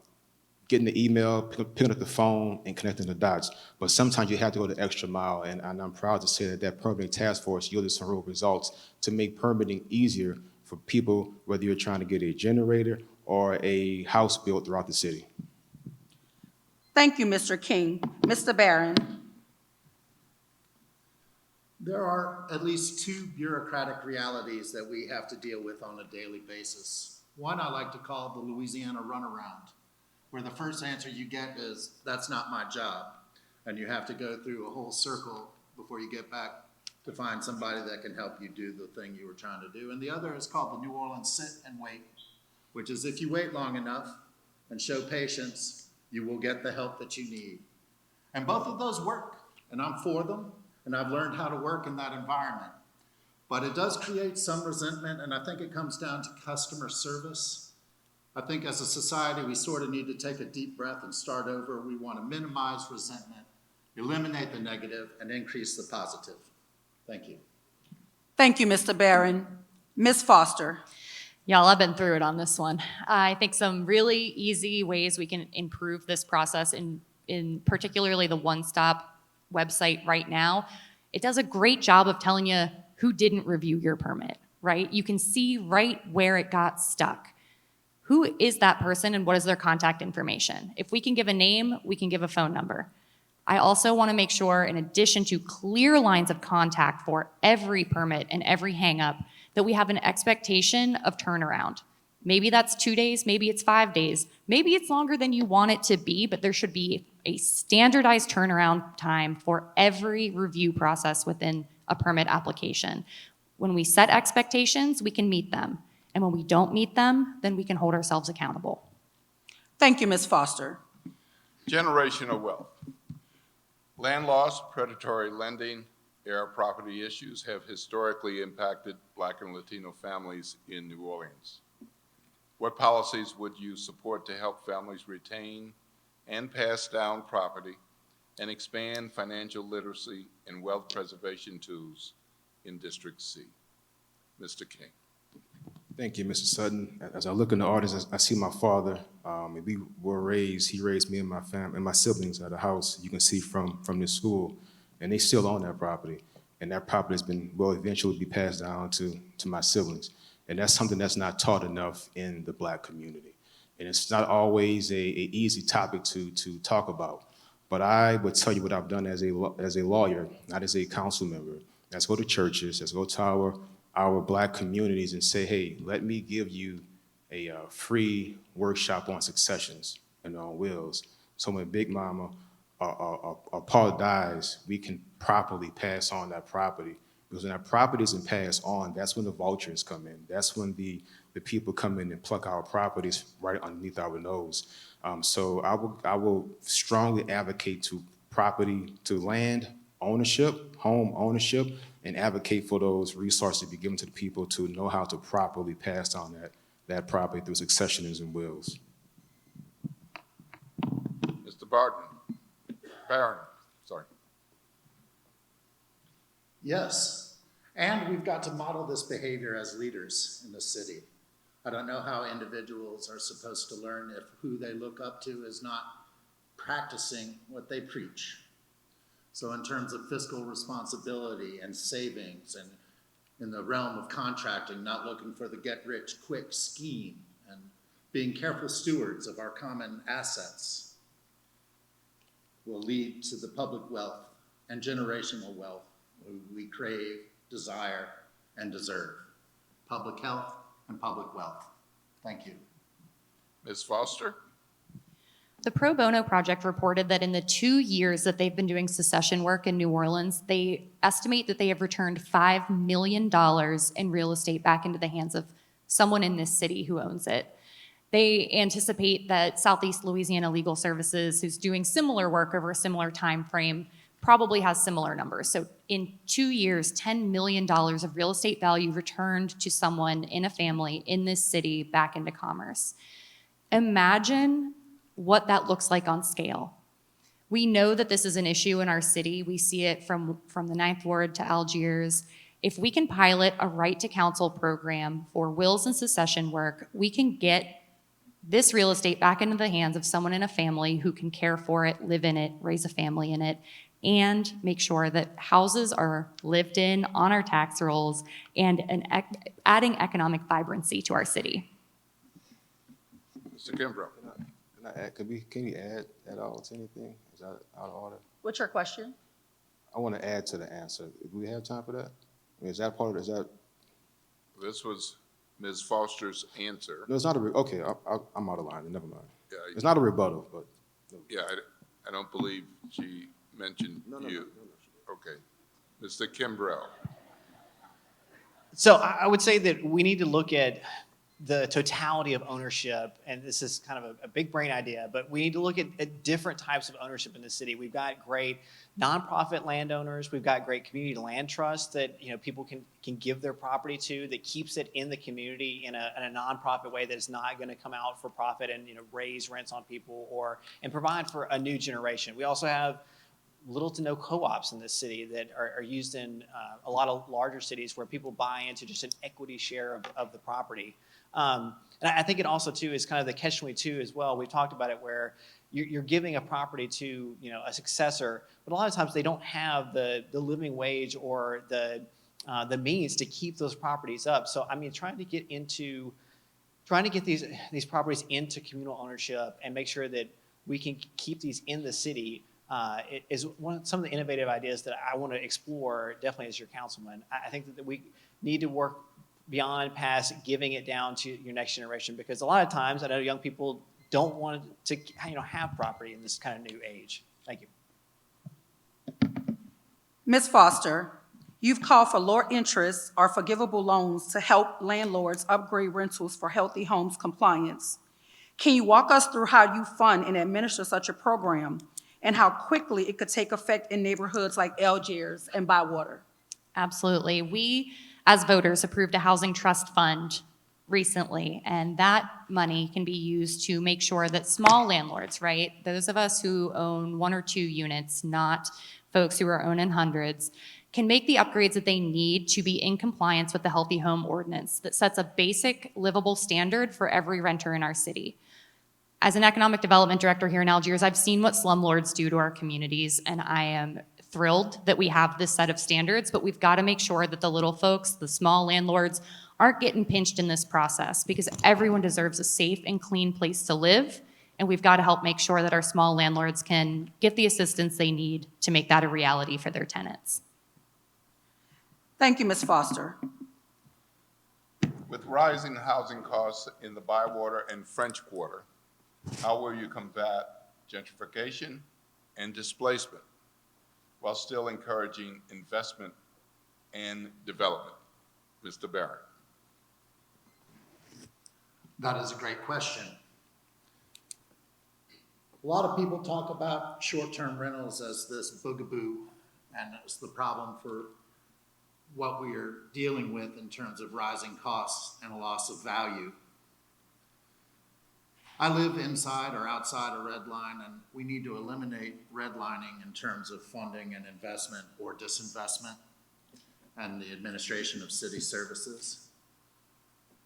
getting the email, picking up the phone, and connecting the dots. But sometimes you have to go the extra mile, and I'm proud to say that permitting task force yielded some real results to make permitting easier for people, whether you're trying to get a generator or a house built throughout the city. Thank you, Mr. King. Mr. Barron. There are at least 2 bureaucratic realities that we have to deal with on a daily basis. One I like to call the Louisiana runaround, where the first answer you get is, that's not my job. And you have to go through a whole circle before you get back to find somebody that can help you do the thing you were trying to do. And the other is called the New Orleans sit and wait, which is if you wait long enough and show patience, you will get the help that you need. And both of those work, and I'm for them, and I've learned how to work in that environment. But it does create some resentment, and I think it comes down to customer service. I think as a society, we sort of need to take a deep breath and start over. We want to minimize resentment, eliminate the negative, and increase the positive. Thank you. Thank you, Mr. Barron. Ms. Foster. Y'all, I've been through it on this one. I think some really easy ways we can improve this process in particularly the one-stop website right now. It does a great job of telling you who didn't review your permit, right? You can see right where it got stuck. Who is that person and what is their contact information? If we can give a name, we can give a phone number. I also want to make sure, in addition to clear lines of contact for every permit and every hang-up, that we have an expectation of turnaround. Maybe that's 2 days, maybe it's 5 days, maybe it's longer than you want it to be, but there should be a standardized turnaround time for every review process within a permit application. When we set expectations, we can meet them. And when we don't meet them, then we can hold ourselves accountable. Thank you, Ms. Foster. Generational wealth. Land loss, predatory lending, heir property issues have historically impacted Black and Latino families in New Orleans. What policies would you support to help families retain and pass down property and expand financial literacy and wealth preservation tools in District C? Mr. King. Thank you, Mr. Sutton. As I look in the audience, I see my father. He raised me and my family and my siblings at a house you can see from this school, and they still own that property. And that property has been, will eventually be passed down to my siblings. And that's something that's not taught enough in the Black community. And it's not always a easy topic to talk about. But I would tell you what I've done as a lawyer, not as a council member. Let's go to churches, let's go to our Black communities and say, hey, let me give you a free workshop on successions and on wills. So when Big Mama or Paul dies, we can properly pass on that property. Because when that property isn't passed on, that's when the vultures come in. That's when the people come in and pluck our properties right underneath our nose. So I will strongly advocate to land ownership, home ownership, and advocate for those resources to be given to the people to know how to properly pass down that property through successions and wills. Mr. Barron, sorry. Yes, And we've got to model this behavior as leaders in the city. I don't know how individuals are supposed to learn if who they look up to is not practicing what they preach. So in terms of fiscal responsibility and savings, and in the realm of contracting, not looking for the get-rich-quick scheme, and being careful stewards of our common assets will lead to the public wealth and generational wealth we crave, desire, and deserve. Public health and public wealth. Thank you. Ms. Foster? The Pro Bono Project reported that in the 2 years that they've been doing secession work in New Orleans, they estimate that they have returned $5 million in real estate back into the hands of someone in this city who owns it. They anticipate that Southeast Louisiana Legal Services, who's doing similar work over a similar time frame, probably has similar numbers. So in 2 years, $10 million of real estate value returned to someone in a family in this city back into commerce. Imagine what that looks like on scale. We know that this is an issue in our city. We see it from the Ninth Ward to Algiers. If we can pilot a right to counsel program for wills and succession work, we can get this real estate back into the hands of someone in a family who can care for it, live in it, raise a family in it, and make sure that houses are lived in on our tax rolls and adding economic vibrancy to our city. Mr. Kimbrough? Can you add at all to anything? Is that out of order? What's your question? I want to add to the answer. Do we have time for that? I mean, is that part of it? Is that? This was Ms. Foster's answer. No, it's not a, okay, I'm out of line, never mind. Yeah, It's not a rebuttal, but. yeah, I don't believe she mentioned you. Okay. Mr. Kimbrough? So I would say that we need to look at the totality of ownership, and this is kind of a big brain idea, but we need to look at different types of ownership in the city. We've got great nonprofit landowners. We've got great community land trusts that people can give their property to, that keeps it in the community in a nonprofit way that is not going to come out for profit and raise rents on people and provide for a new generation. We also have little to no co-ops in this city that are used in a lot of larger cities where people buy into just an equity share of the property. And I think it also too is kind of the catch-22 as well. We've talked about it where you're giving a property to a successor, but a lot of times they don't have the living wage or the means to keep those properties up. So I mean, trying to get these properties into communal ownership and make sure that we can keep these in the city is some of the innovative ideas that I want to explore definitely as your councilman. I think that we need to work beyond past giving it down to your next generation, because a lot of times I know young people don't want to have property in this kind of new age. Thank you. Ms. Foster, you've called for lower interest or forgivable loans to help landlords upgrade rentals for healthy homes compliance. Can you walk us through how you fund and administer such a program and how quickly it could take effect in neighborhoods like Algiers and Bywater? Absolutely. We, as voters, approved a housing trust fund recently, and that money can be used to make sure that small landlords, right, those of us who own 1 or 2 units, not folks who are owning hundreds, can make the upgrades that they need to be in compliance with the Healthy Home Ordinance that sets a basic livable standard for every renter in our city. As an economic development director here in Algiers, I've seen what slumlords do to our communities, and I am thrilled that we have this set of standards, but we've got to make sure that the little folks, the small landlords, aren't getting pinched in this process, because everyone deserves a safe and clean place to live, and we've got to help make sure that our small landlords can get the assistance they need to make that a reality for their tenants. Thank you, Ms. Foster. With rising housing costs in the Bywater and French Quarter, how will you combat gentrification and displacement while still encouraging investment and development? Mr. Barrett. That is a great question. A lot of people talk about short-term rentals as this boogaboo, and it's the problem for what we are dealing with in terms of rising costs and a loss of value. I live inside or outside a red line, and we need to eliminate redlining in terms of funding and investment or disinvestment. and the administration of city services.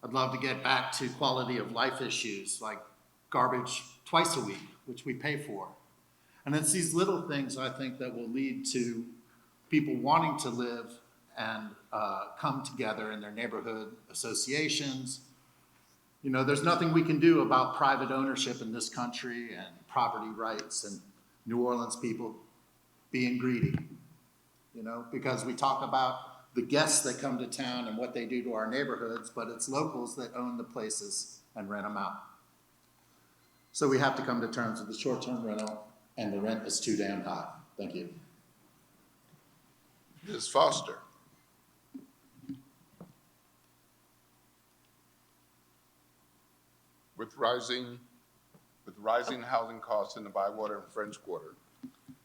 I'd love to get back to quality of life issues like garbage twice a week, which we pay for. And it's these little things, I think, that will lead to people wanting to live and come together in their neighborhood associations. You know, there's nothing we can do about private ownership in this country and property rights and New Orleans people being greedy, you know, because we talk about the guests that come to town and what they do to our neighborhoods, but it's locals that own the places and rent them out. So we have to come to terms with the short-term rental, and the rent is too damn high. Thank you. Ms. Foster. With rising housing costs in the Bywater and French Quarter,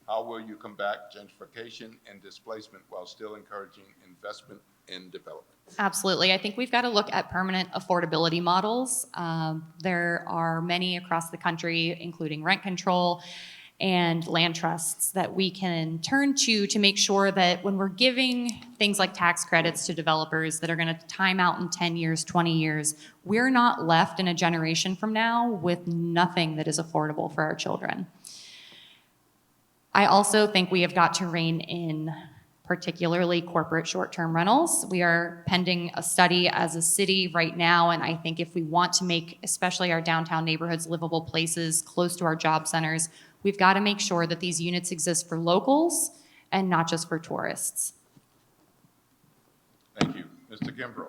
how will you combat gentrification and displacement while still encouraging investment in development? Absolutely. I think we've got to look at permanent affordability models. There are many across the country, including rent control and land trusts, that we can turn to make sure that when we're giving things like tax credits to developers that are going to time out in 10 years, 20 years, we're not left in a generation from now with nothing that is affordable for our children. I also think we have got to rein in particularly corporate short-term rentals. We are pending a study as a city right now, and I think if we want to make especially our downtown neighborhoods livable places close to our job centers, we've got to make sure that these units exist for locals and not just for tourists. Thank you. Mr. Kimbrough.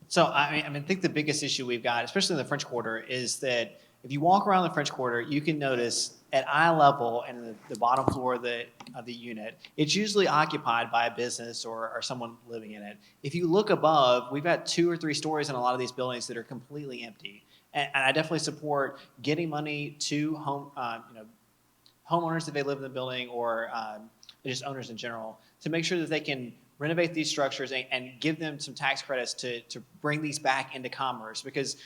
So I think the biggest issue we've got, especially in the French Quarter, is that if you walk around the French Quarter, you can notice at eye level and the bottom floor of the unit, it's usually occupied by a business or someone living in it. If you look above, we've got 2 or 3 stories in a lot of these buildings that are completely empty. And I definitely support getting money to homeowners if they live in the building, or just owners in general, to make sure that they can renovate these structures and give them some tax credits to bring these back into commerce. Because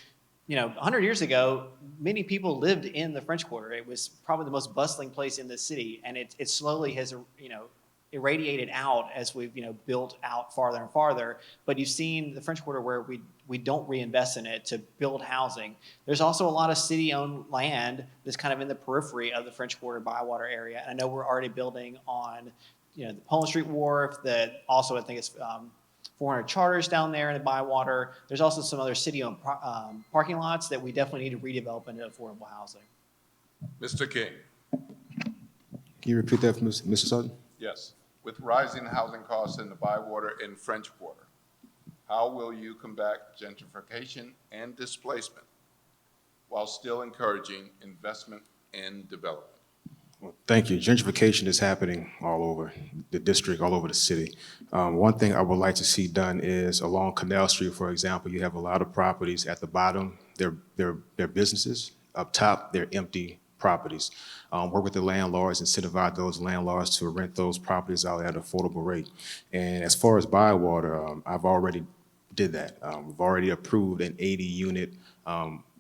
100 years ago, many people lived in the French Quarter. It was probably the most bustling place in the city, and it slowly has irradiated out as we've built out farther and farther. But you've seen the French Quarter where we don't reinvest in it to build housing. There's also a lot of city-owned land that's kind of in the periphery of the French Quarter Bywater area. And I know we're already building on the Poland Street Wharf, that also I think it's 400 charters down there in the Bywater. There's also some other city-owned parking lots that we definitely need to redevelop into affordable housing. Mr. King. Can you repeat that, Mr. Sutton? Yes. With rising housing costs in the Bywater and French Quarter, how will you combat gentrification and displacement while still encouraging investment in development? Well, thank you. Gentrification is happening all over the district, all over the city. One thing I would like to see done is along Canal Street, for example, you have a lot of properties at the bottom. They're businesses. Up top, they're empty properties. Work with the landlords, incentivize those landlords to rent those properties out at an affordable rate. And as far as Bywater, I've already did that. We've already approved an 80-unit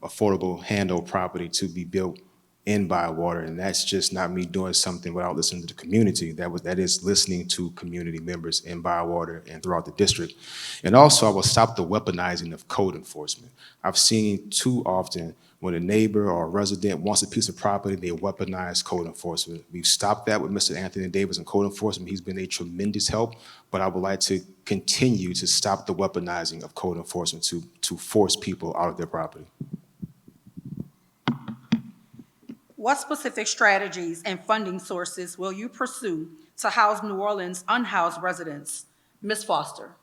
affordable handle property to be built in Bywater, and that's just not me doing something without listening to the community. That is listening to community members in Bywater and throughout the district. And also, I will stop the weaponizing of code enforcement. I've seen too often when a neighbor or a resident wants a piece of property, they weaponize code enforcement. We've stopped that with Mr. Anthony Davis in code enforcement. He's been a tremendous help, but I would like to continue to stop the weaponizing of code enforcement to force people out of their property. What specific strategies and funding sources will you pursue to house New Orleans unhoused residents? Ms. Foster.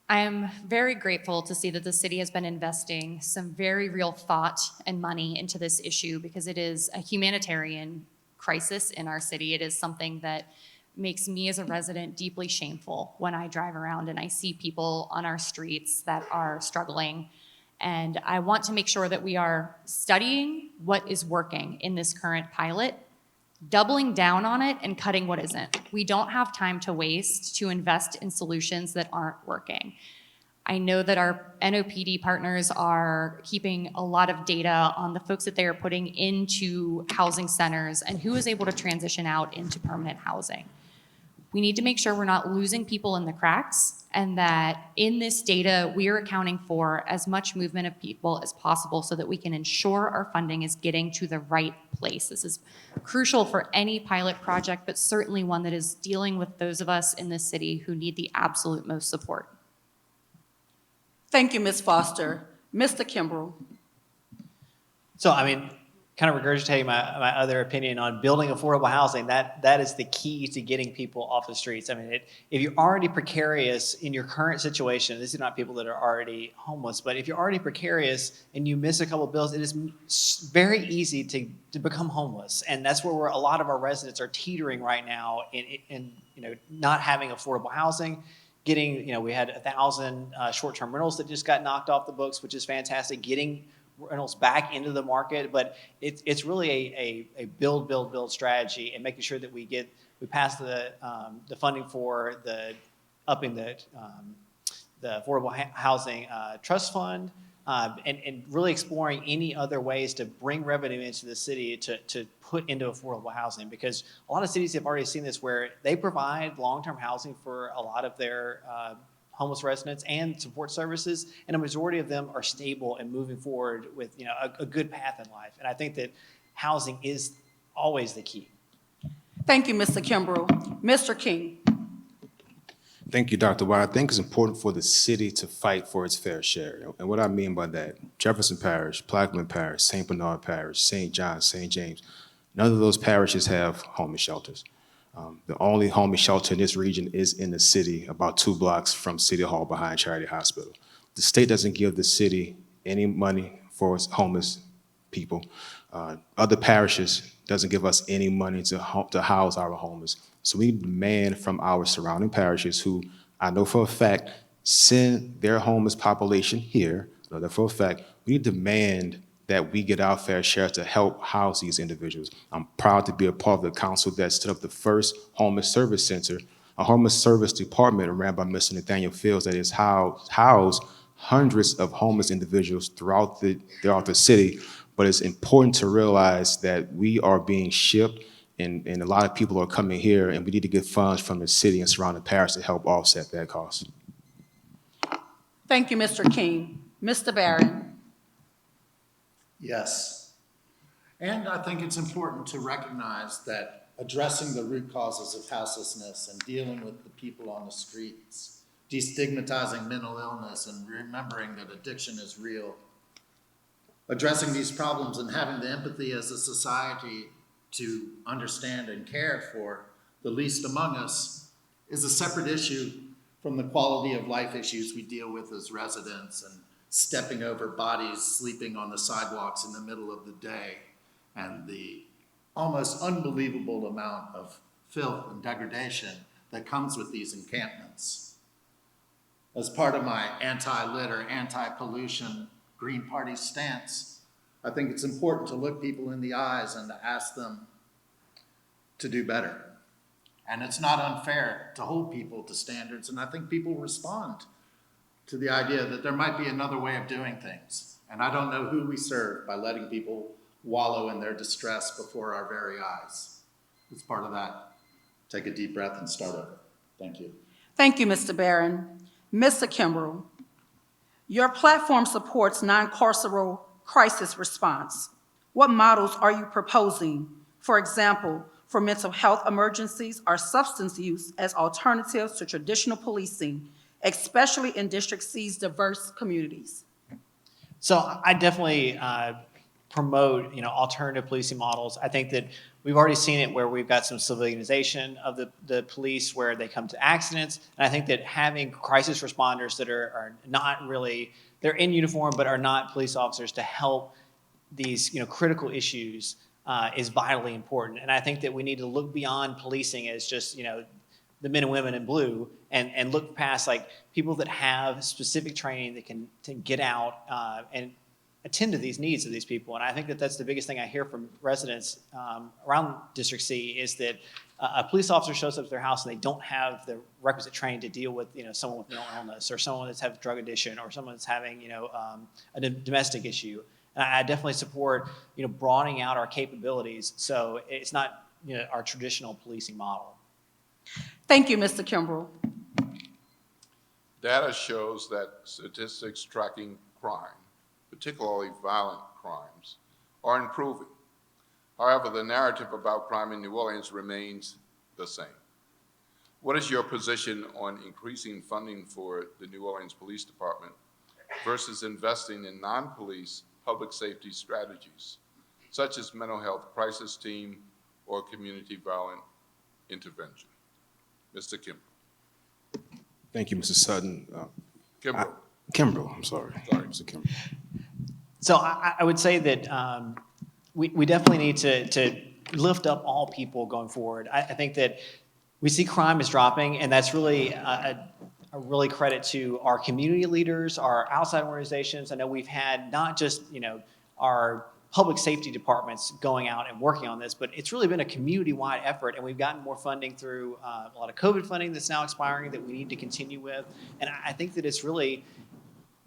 I am very grateful to see that the city has been investing some very real thought and money into this issue, because it is a humanitarian crisis in our city. It is something that makes me as a resident deeply shameful when I drive around and I see people on our streets that are struggling. And I want to make sure that we are studying what is working in this current pilot, doubling down on it, and cutting what isn't. We don't have time to waste to invest in solutions that aren't working. I know that our NOPD partners are keeping a lot of data on the folks that they are putting into housing centers and who is able to transition out into permanent housing. We need to make sure we're not losing people in the cracks, and that in this data, we are accounting for as much movement of people as possible so that we can ensure our funding is getting to the right place. This is crucial for any pilot project, but certainly one that is dealing with those of us in this city who need the absolute most support. Thank you, Ms. Foster. Mr. Kimbrell. So, I mean, kind of regurgitating my other opinion on building affordable housing, that is the key to getting people off the streets. I mean, if you're already precarious in your current situation, this is not people that are already homeless, but if you're already precarious and you miss a couple of bills, it is very easy to become homeless. And that's where a lot of our residents are teetering right now in not having affordable housing. Getting, we had 1,000 short-term rentals that just got knocked off the books, which is fantastic. Getting rentals back into the market, but it's really a build strategy, and making sure that we pass the funding for upping the affordable housing trust fund, and really exploring any other ways to bring revenue into the city to put into affordable housing, because a lot of cities have already seen this, where they provide long-term housing for a lot of their homeless residents and support services, and a majority of them are stable and moving forward with a good path in life. And I think that housing is always the key. Thank you, Mr. Kimbrell. Mr. King. Thank you, Dr. White. I think it's important for the city to fight for its fair share. And what I mean by that, Jefferson Parish, Plaquemine Parish, St. Bernard Parish, St. John, St. James, none of those parishes have homeless shelters. The only homeless shelter in this region is in the city, about 2 blocks from City Hall behind Charity Hospital. The state doesn't give the city any money for homeless people. Other parishes doesn't give us any money to house our homeless. So we demand from our surrounding parishes, who I know for a fact send their homeless population here, I know that for a fact, we demand that we get our fair share to help house these individuals. I'm proud to be a part of the council that set up the first homeless service center, a homeless service department ran by Mr. Nathaniel Fields that has housed hundreds of homeless individuals throughout the city. But it's important to realize that we are being shipped, and a lot of people are coming here, and we need to get funds from the city and surrounding parish to help offset that cost. Thank you, Mr. King. Mr. Barron. Yes. And I think it's important to recognize that addressing the root causes of houselessness and dealing with the people on the streets, destigmatizing mental illness and remembering that addiction is real, addressing these problems and having the empathy as a society to understand and care for the least among us is a separate issue from the quality of life issues we deal with as residents, and stepping over bodies sleeping on the sidewalks in the middle of the day, and the almost unbelievable amount of filth and degradation that comes with these encampments. As part of my anti-litter, anti-pollution, Green Party stance, I think it's important to look people in the eyes and to ask them to do better. And it's not unfair to hold people to standards, and I think people respond to the idea that there might be another way of doing things. And I don't know who we serve by letting people wallow in their distress before our very eyes. It's part of that. Take a deep breath and start over. Thank you. Thank you, Mr. Barron. Mr. Kimbrell, your platform supports non-carceral crisis response. What models are you proposing, for example, for mental health emergencies or substance use as alternatives to traditional policing, especially in District C's diverse communities? So I definitely promote, alternative policing models. I think that we've already seen it where we've got some civilianization of the police, where they come to accidents. And I think that having crisis responders that are not really, they're in uniform but are not police officers to help these critical issues is vitally important. And I think that we need to look beyond policing as just the men and women in blue, and look past people that have specific training that can get out and attend to these needs of these people. And I think that that's the biggest thing I hear from residents around District C, is that a police officer shows up to their house and they don't have the requisite training to deal with someone with mental illness, or someone that's having drug addiction, or someone that's having a domestic issue. And I definitely support broadening out our capabilities, so it's not our traditional policing model. Thank you, Mr. Kimbrell. Data shows that statistics tracking crime, particularly violent crimes, are improving. However, the narrative about crime in New Orleans remains the same. What is your position on increasing funding for the New Orleans Police Department versus investing in non-police public safety strategies, such as mental health crisis team or community violent intervention? Mr. Kimbrell. Thank you, Mr. Sutton. Kimbrell. Kimbrell, I'm sorry. Sorry. Mr. Kimbrell. So I would say that we definitely need to lift up all people going forward. I think that we see crime is dropping, and that's really a really credit to our community leaders, our outside organizations. I know we've had not just our public safety departments going out and working on this, but it's really been a community-wide effort, and we've gotten more funding through a lot of COVID funding that's now expiring that we need to continue with. And I think that it's really,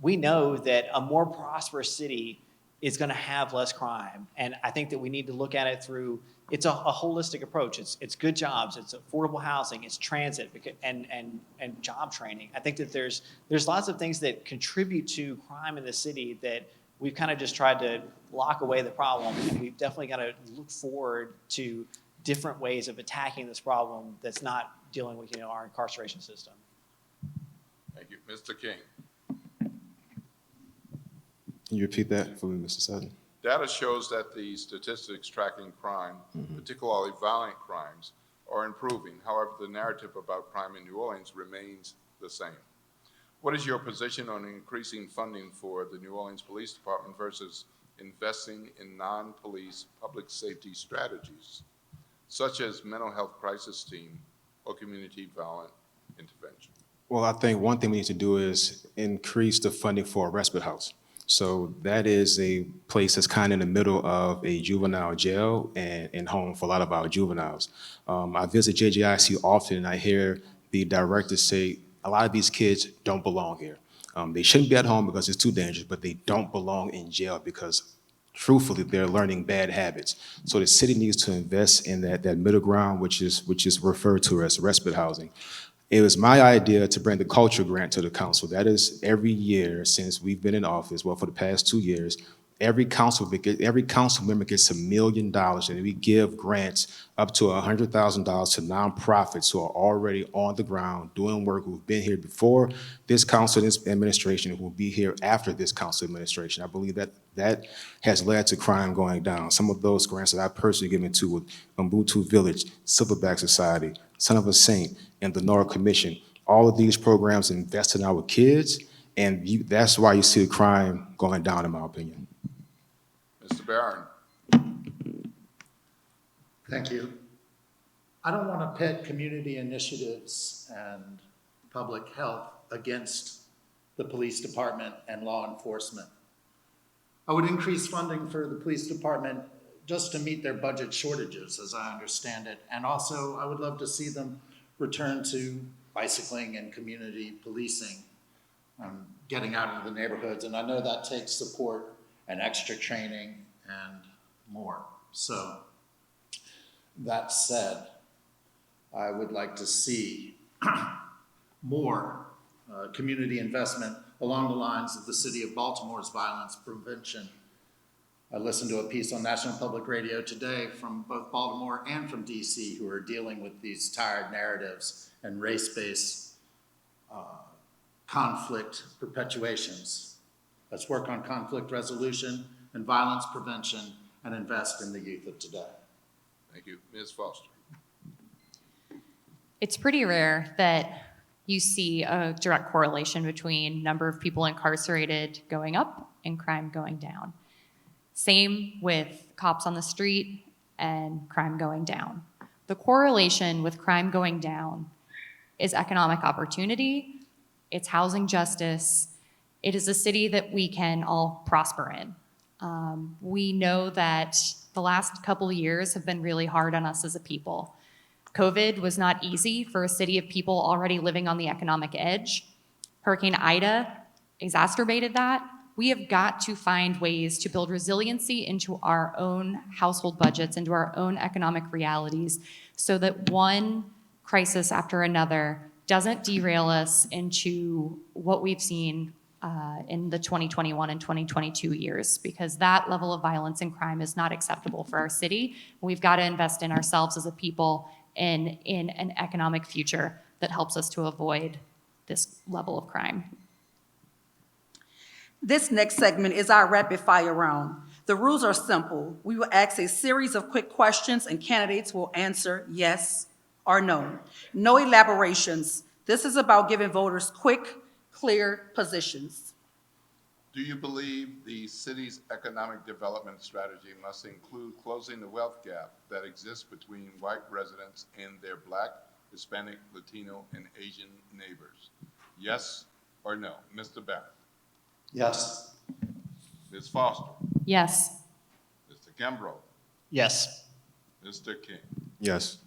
we know that a more prosperous city is going to have less crime. And I think that we need to look at it through, it's a holistic approach. It's good jobs, it's affordable housing, it's transit, and job training. I think that there's lots of things that contribute to crime in the city that we've kind of just tried to lock away the problem. And we've definitely got to look forward to different ways of attacking this problem that's not dealing with our incarceration system. Thank you. Mr. King. Can you repeat that for me, Mr. Sutton? Data shows that the statistics tracking crime, particularly violent crimes, are improving. However, the narrative about crime in New Orleans remains the same. What is your position on increasing funding for the New Orleans Police Department versus investing in non-police public safety strategies, such as mental health crisis team or community violent intervention? Well, I think one thing we need to do is increase the funding for a respite house. So that is a place that's kind of in the middle of a juvenile jail and home for a lot of our juveniles. I visit JJIC often, and I hear the directors say, a lot of these kids don't belong here. They shouldn't be at home because it's too dangerous, but they don't belong in jail because, truthfully, they're learning bad habits. So the city needs to invest in that middle ground, which is referred to as respite housing. It was my idea to bring the culture grant to the council. That is every year since we've been in office, well, for the past 2 years, every council member gets $1 million, and we give grants up to $100,000 to nonprofits who are already on the ground doing work, who've been here before this council, this administration, who will be here after this council administration. I believe that has led to crime going down. Some of those grants that I personally given to with Ubuntu Village, Silverback Society, Son of a Saint, and the NOLA Commission, all of these programs invest in our kids, and that's why you see crime going down, in my opinion. Mr. Barron. Thank you. I don't want to pit community initiatives and public health against the police department and law enforcement. I would increase funding for the police department just to meet their budget shortages, as I understand it. And also, I would love to see them return to bicycling and community policing, getting out into the neighborhoods. And I know that takes support and extra training and more. So that said, I would like to see more community investment along the lines of the City of Baltimore's violence prevention. I listened to a piece on National Public Radio today from both Baltimore and from DC who are dealing with these tired narratives and race-based conflict perpetuations. Let's work on conflict resolution and violence prevention and invest in the youth of today. Thank you. Ms. Foster. It's pretty rare that you see a direct correlation between number of people incarcerated going up and crime going down. Same with cops on the street and crime going down. The correlation with crime going down is economic opportunity, it's housing justice, it is a city that we can all prosper in. We know that the last couple of years have been really hard on us as a people. COVID was not easy for a city of people already living on the economic edge. Hurricane Ida exacerbated that. We have got to find ways to build resiliency into our own household budgets, into our own economic realities, so that one, crisis after another doesn't derail us into what we've seen in the 2021 and 2022 years, because that level of violence and crime is not acceptable for our city. We've got to invest in ourselves as a people and in an economic future that helps us to avoid this level of crime. This next segment is our rapid fire round. The rules are simple. We will ask a series of quick questions and candidates will answer yes or no. No elaborations. This is about giving voters quick, clear positions. Do you believe the city's economic development strategy must include closing the wealth gap that exists between white residents and their Black, Hispanic, Latino, and Asian neighbors? Yes or no? Mr. Barrett? Yes. Ms. Foster? Yes. Mr. Kimbrough? Yes. Mr. King? Yes.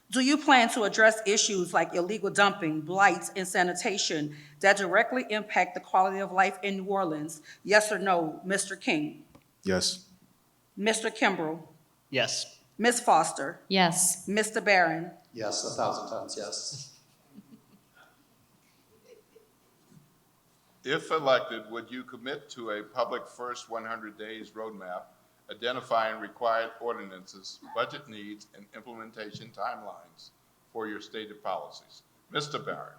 Do you plan to address issues like illegal dumping, blight, and sanitation that directly impact the quality of life in New Orleans? Yes or no, Mr. King? Yes. Mr. Kimbrough? Yes. Ms. Foster? Yes. Mr. Barron? Yes, 1,000 times yes. If elected, would you commit to a public first 100 days roadmap identifying required ordinances, budget needs, and implementation timelines for your stated policies? Mr. Barrett?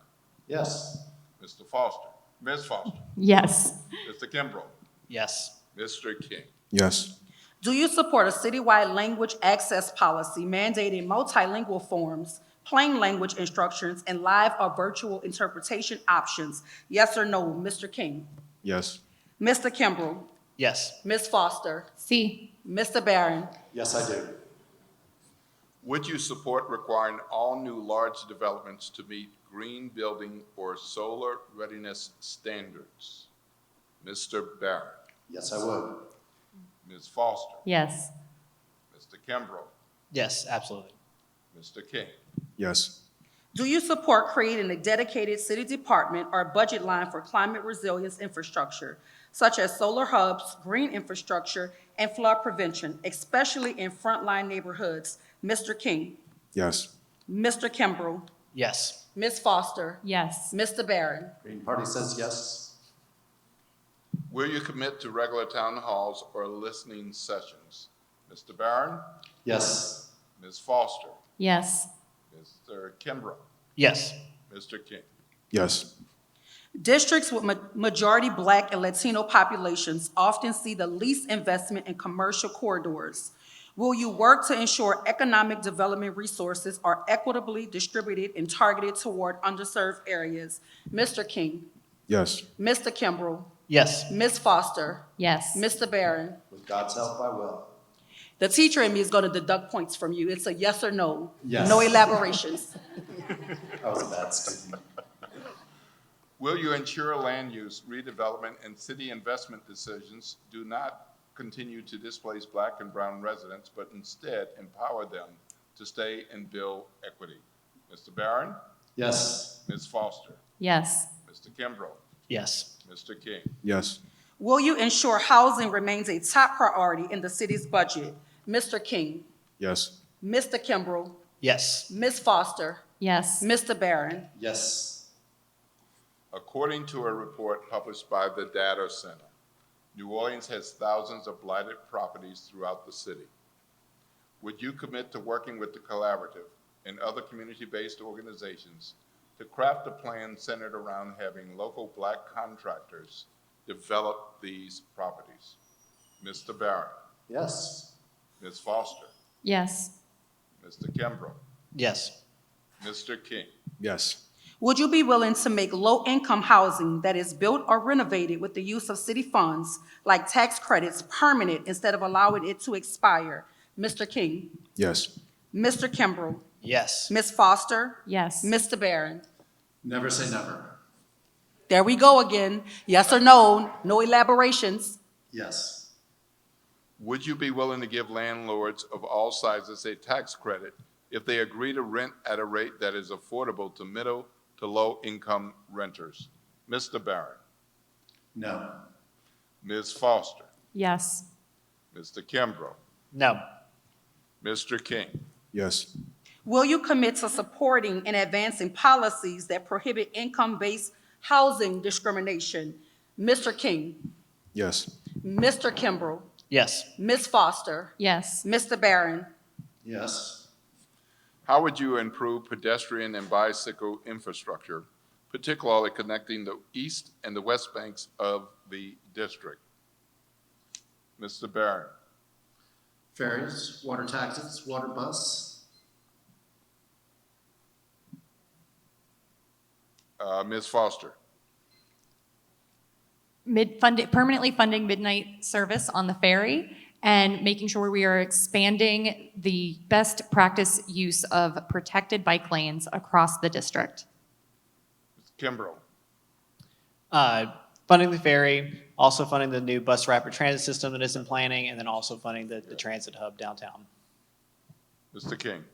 Yes. Mr. Foster? Ms. Foster? Yes. Mr. Kimbrough? Yes. Mr. King? Yes. Do you support a citywide language access policy mandating multilingual forms, plain language instructions, and live or virtual interpretation options? Yes or no, Mr. King? Yes. Mr. Kimbrough? Yes. Ms. Foster? C. Mr. Barron? Yes, I do. Would you support requiring all new large developments to meet green building or solar readiness standards? Mr. Barrett? Yes, I would. Ms. Foster? Yes. Mr. Kimbrough? Yes, absolutely. Mr. King? Yes. Do you support creating a dedicated city department or budget line for climate resilience infrastructure, such as solar hubs, green infrastructure, and flood prevention, especially in frontline neighborhoods? Mr. King? Yes. Mr. Kimbrough? Yes. Ms. Foster? Yes. Mr. Barron? Green Party says yes. Will you commit to regular town halls or listening sessions? Mr. Barron? Yes. Ms. Foster? Yes. Mr. Kimbrough? Yes. Mr. King? Yes. Districts with majority Black and Latino populations often see the least investment in commercial corridors. Will you work to ensure economic development resources are equitably distributed and targeted toward underserved areas? Mr. King? Yes. Mr. Kimbrough? Yes. Ms. Foster? Yes. Mr. Barron? With God's help, I will. The teacher in me is going to deduct points from you. It's a yes or no. Yes. No elaborations. I was a bad student. Will you ensure land use, redevelopment, and city investment decisions do not continue to displace Black and brown residents, but instead empower them to stay and build equity? Mr. Barron? Yes. Ms. Foster? Yes. Mr. Kimbrough? Yes. Mr. King? Yes. Will you ensure housing remains a top priority in the city's budget? Mr. King? Yes. Mr. Kimbrough? Yes. Ms. Foster? Yes. Mr. Barron? Yes. According to a report published by the Data Center, New Orleans has thousands of blighted properties throughout the city. Would you commit to working with the Collaborative and other community-based organizations to craft a plan centered around having local Black contractors develop these properties? Mr. Barron? Yes. Ms. Foster? Yes. Mr. Kimbrough? Yes. Mr. King? Yes. Would you be willing to make low-income housing that is built or renovated with the use of city funds, like tax credits, permanent instead of allowing it to expire? Mr. King? Yes. Mr. Kimbrough? Yes. Ms. Foster? Yes. Mr. Barron? Never say never. There we go again. Yes or no, no elaborations. Yes. Would you be willing to give landlords of all sizes a tax credit if they agree to rent at a rate that is affordable to middle to low-income renters? Mr. Barron? No. Ms. Foster? Yes. Mr. Kimbrough? No. Mr. King? Yes. Will you commit to supporting and advancing policies that prohibit income-based housing discrimination? Mr. King, Yes. Mr. Kimbrell, Yes. Ms. Foster, Yes. Mr. Barron, Yes. How would you improve pedestrian and bicycle infrastructure, particularly connecting the east and the west banks of the district? Mr. Barron. Ferries, water taxes, water bus. Ms. Foster. Permanently funding midnight service on the ferry and making sure we are expanding the best practice use of protected bike lanes across the district. Kimbrell. Funding the ferry, also funding the new bus rapid transit system that is in planning, and then also funding the transit hub downtown. Mr. King.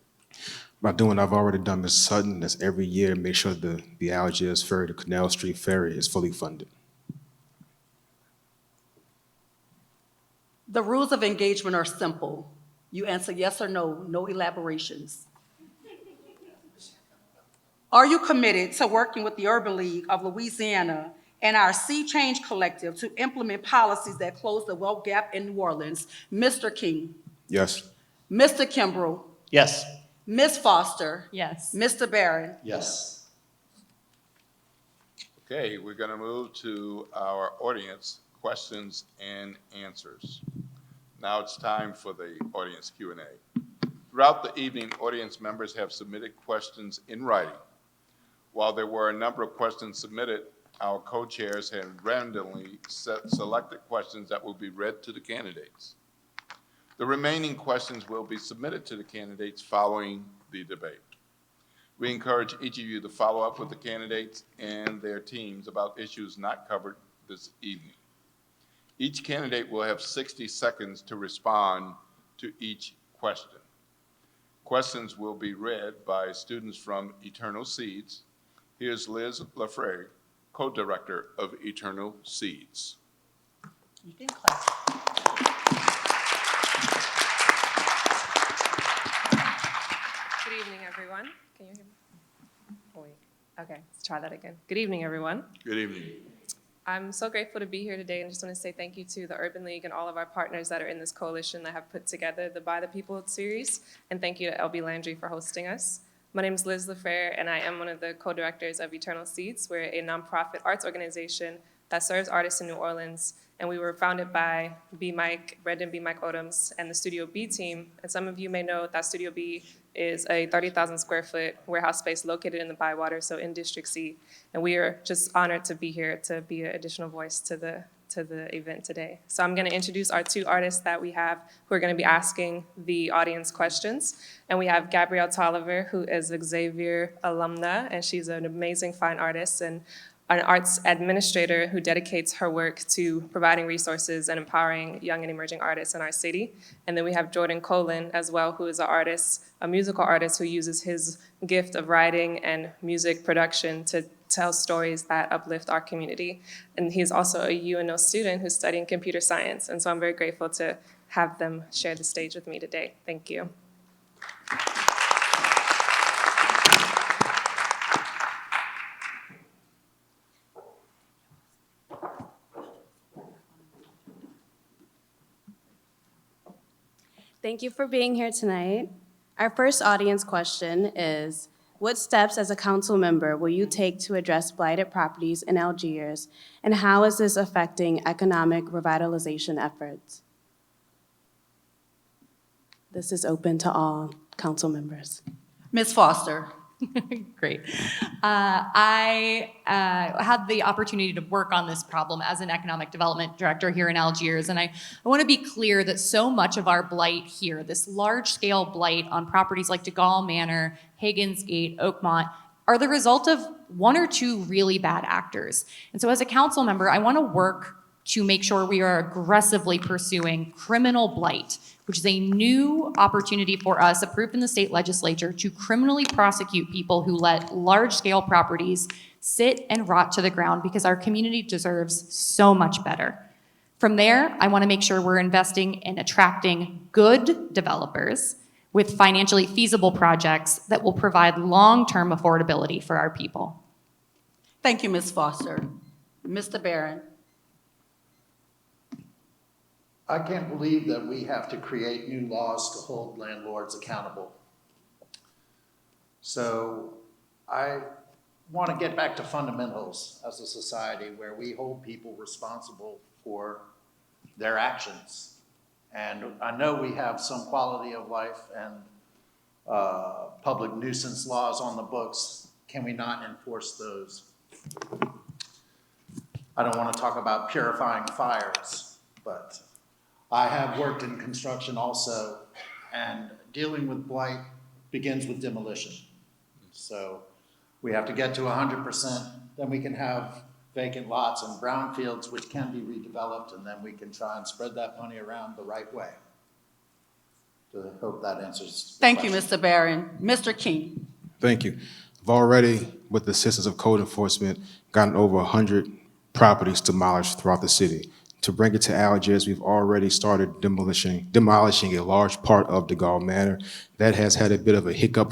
By doing what I've already done, Ms. Sutton, that's every year, make sure the Algiers Ferry, the Canal Street Ferry is fully funded. The rules of engagement are simple. You answer yes or no, no elaborations. Are you committed to working with the Urban League of Louisiana and our Sea Change Collective to implement policies that close the wealth gap in New Orleans? Mr. King, Yes. Mr. Kimbrell, Yes. Ms. Foster, Yes. Mr. Barron. Yes. Okay, we're going to move to our audience questions and answers. Now it's time for the audience Q&A. Throughout the evening, audience members have submitted questions in writing. While there were a number of questions submitted, our co-chairs have randomly selected questions that will be read to the candidates. The remaining questions will be submitted to the candidates following the debate. We encourage each of you to follow up with the candidates and their teams about issues not covered this evening. Each candidate will have 60 seconds to respond to each question. Questions will be read by students from Eternal Seeds. Here's Liz Lafrey, co-director of Eternal Seeds. You can clap. Good evening, everyone. Can you hear me? Oh, wait. Okay, let's try that again. Good evening, everyone. Good evening. I'm so grateful to be here today and just want to say thank you to the Urban League and all of our partners that are in this coalition that have put together the By the People series. And thank you to LB Landry for hosting us. My name is Liz Lafrey, and I am one of the co-directors of Eternal Seeds. We're a nonprofit arts organization that serves artists in New Orleans. And we were founded by Brendan B. Mike Odoms, and the Studio B team. And some of you may know that Studio B is a 30,000 square foot warehouse space located in the Bywater, so in District C. And we are just honored to be here to be an additional voice to the event today. So I'm gonna introduce our two artists that we have who are gonna be asking the audience questions. And we have Gabrielle Tolliver, who is Xavier alumna, and she's an amazing fine artist and an arts administrator who dedicates her work to providing resources and empowering young and emerging artists in our city. And then we have Jordan Colin as well, who is an artist, a musical artist who uses his gift of writing and music production to tell stories that uplift our community. And he's also a UNO student who's studying computer science. And so I'm very grateful to have them share the stage with me today. Thank you. Thank you for being here tonight. Our first audience question is, what steps as a council member will you take to address blighted properties in Algiers, and how is this affecting economic revitalization efforts? This is open to all council members. Ms. Foster. Great. I had the opportunity to work on this problem as an economic development director here in Algiers, and I want to be clear that so much of our blight here, this large-scale blight on properties like de Gaulle Manor, Higgins Gate, Oakmont, are the result of one or two really bad actors. And so as a council member, I want to work to make sure we are aggressively pursuing criminal blight, which is a new opportunity for us, approved in the state legislature, to criminally prosecute people who let large-scale properties sit and rot to the ground, because our community deserves so much better. From there, I want to make sure we're investing in attracting good developers. with financially feasible projects that will provide long-term affordability for our people. Thank you, Ms. Foster. Mr. Barron. I can't believe that we have to create new laws to hold landlords accountable. So I want to get back to fundamentals as a society where we hold people responsible for their actions. And I know we have some quality of life and public nuisance laws on the books. Can we not enforce those? I don't want to talk about purifying fires, but I have worked in construction also, and dealing with blight begins with demolition. So we have to get to 100%, then we can have vacant lots and brownfields which can be redeveloped, and then we can try and spread that money around the right way. So I hope that answers the Thank you, question. Mr. Barron. Mr. King. Thank you. I've already, with the assistance of code enforcement, gotten over 100 properties demolished throughout the city. To bring it to Algiers, we've already started demolishing a large part of DeGaulle Manor. That has had a bit of a hiccup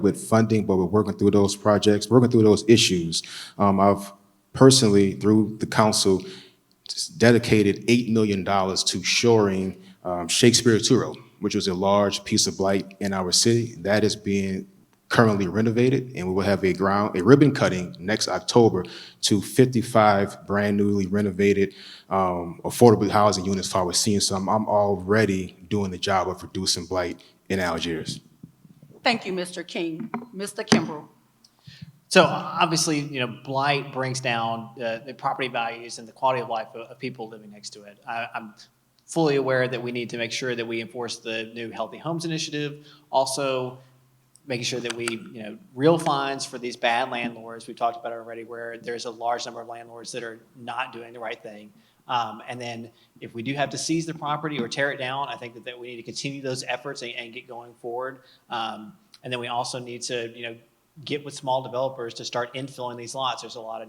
with funding, but we're working through those projects, working through those issues. I've personally, through the council, dedicated $8 million to shoring Shakespeare Road, which was a large piece of blight in our city. That is being currently renovated, and we will have a ribbon cutting next October to 55 brand newly renovated affordable housing units for our seniors. So I'm already doing the job of reducing blight in Algiers. Thank you, Mr. King. Mr. Kimbrell. So obviously, blight brings down the property values and the quality of life of people living next to it. I'm fully aware that we need to make sure that we enforce the new Healthy Homes Initiative. Also, making sure that we, real fines for these bad landlords. We've talked about it already, where there's a large number of landlords that are not doing the right thing. And then if we do have to seize the property or tear it down, I think that we need to continue those efforts and get going forward. And then we also need to, get with small developers to start infilling these lots. There's a lot of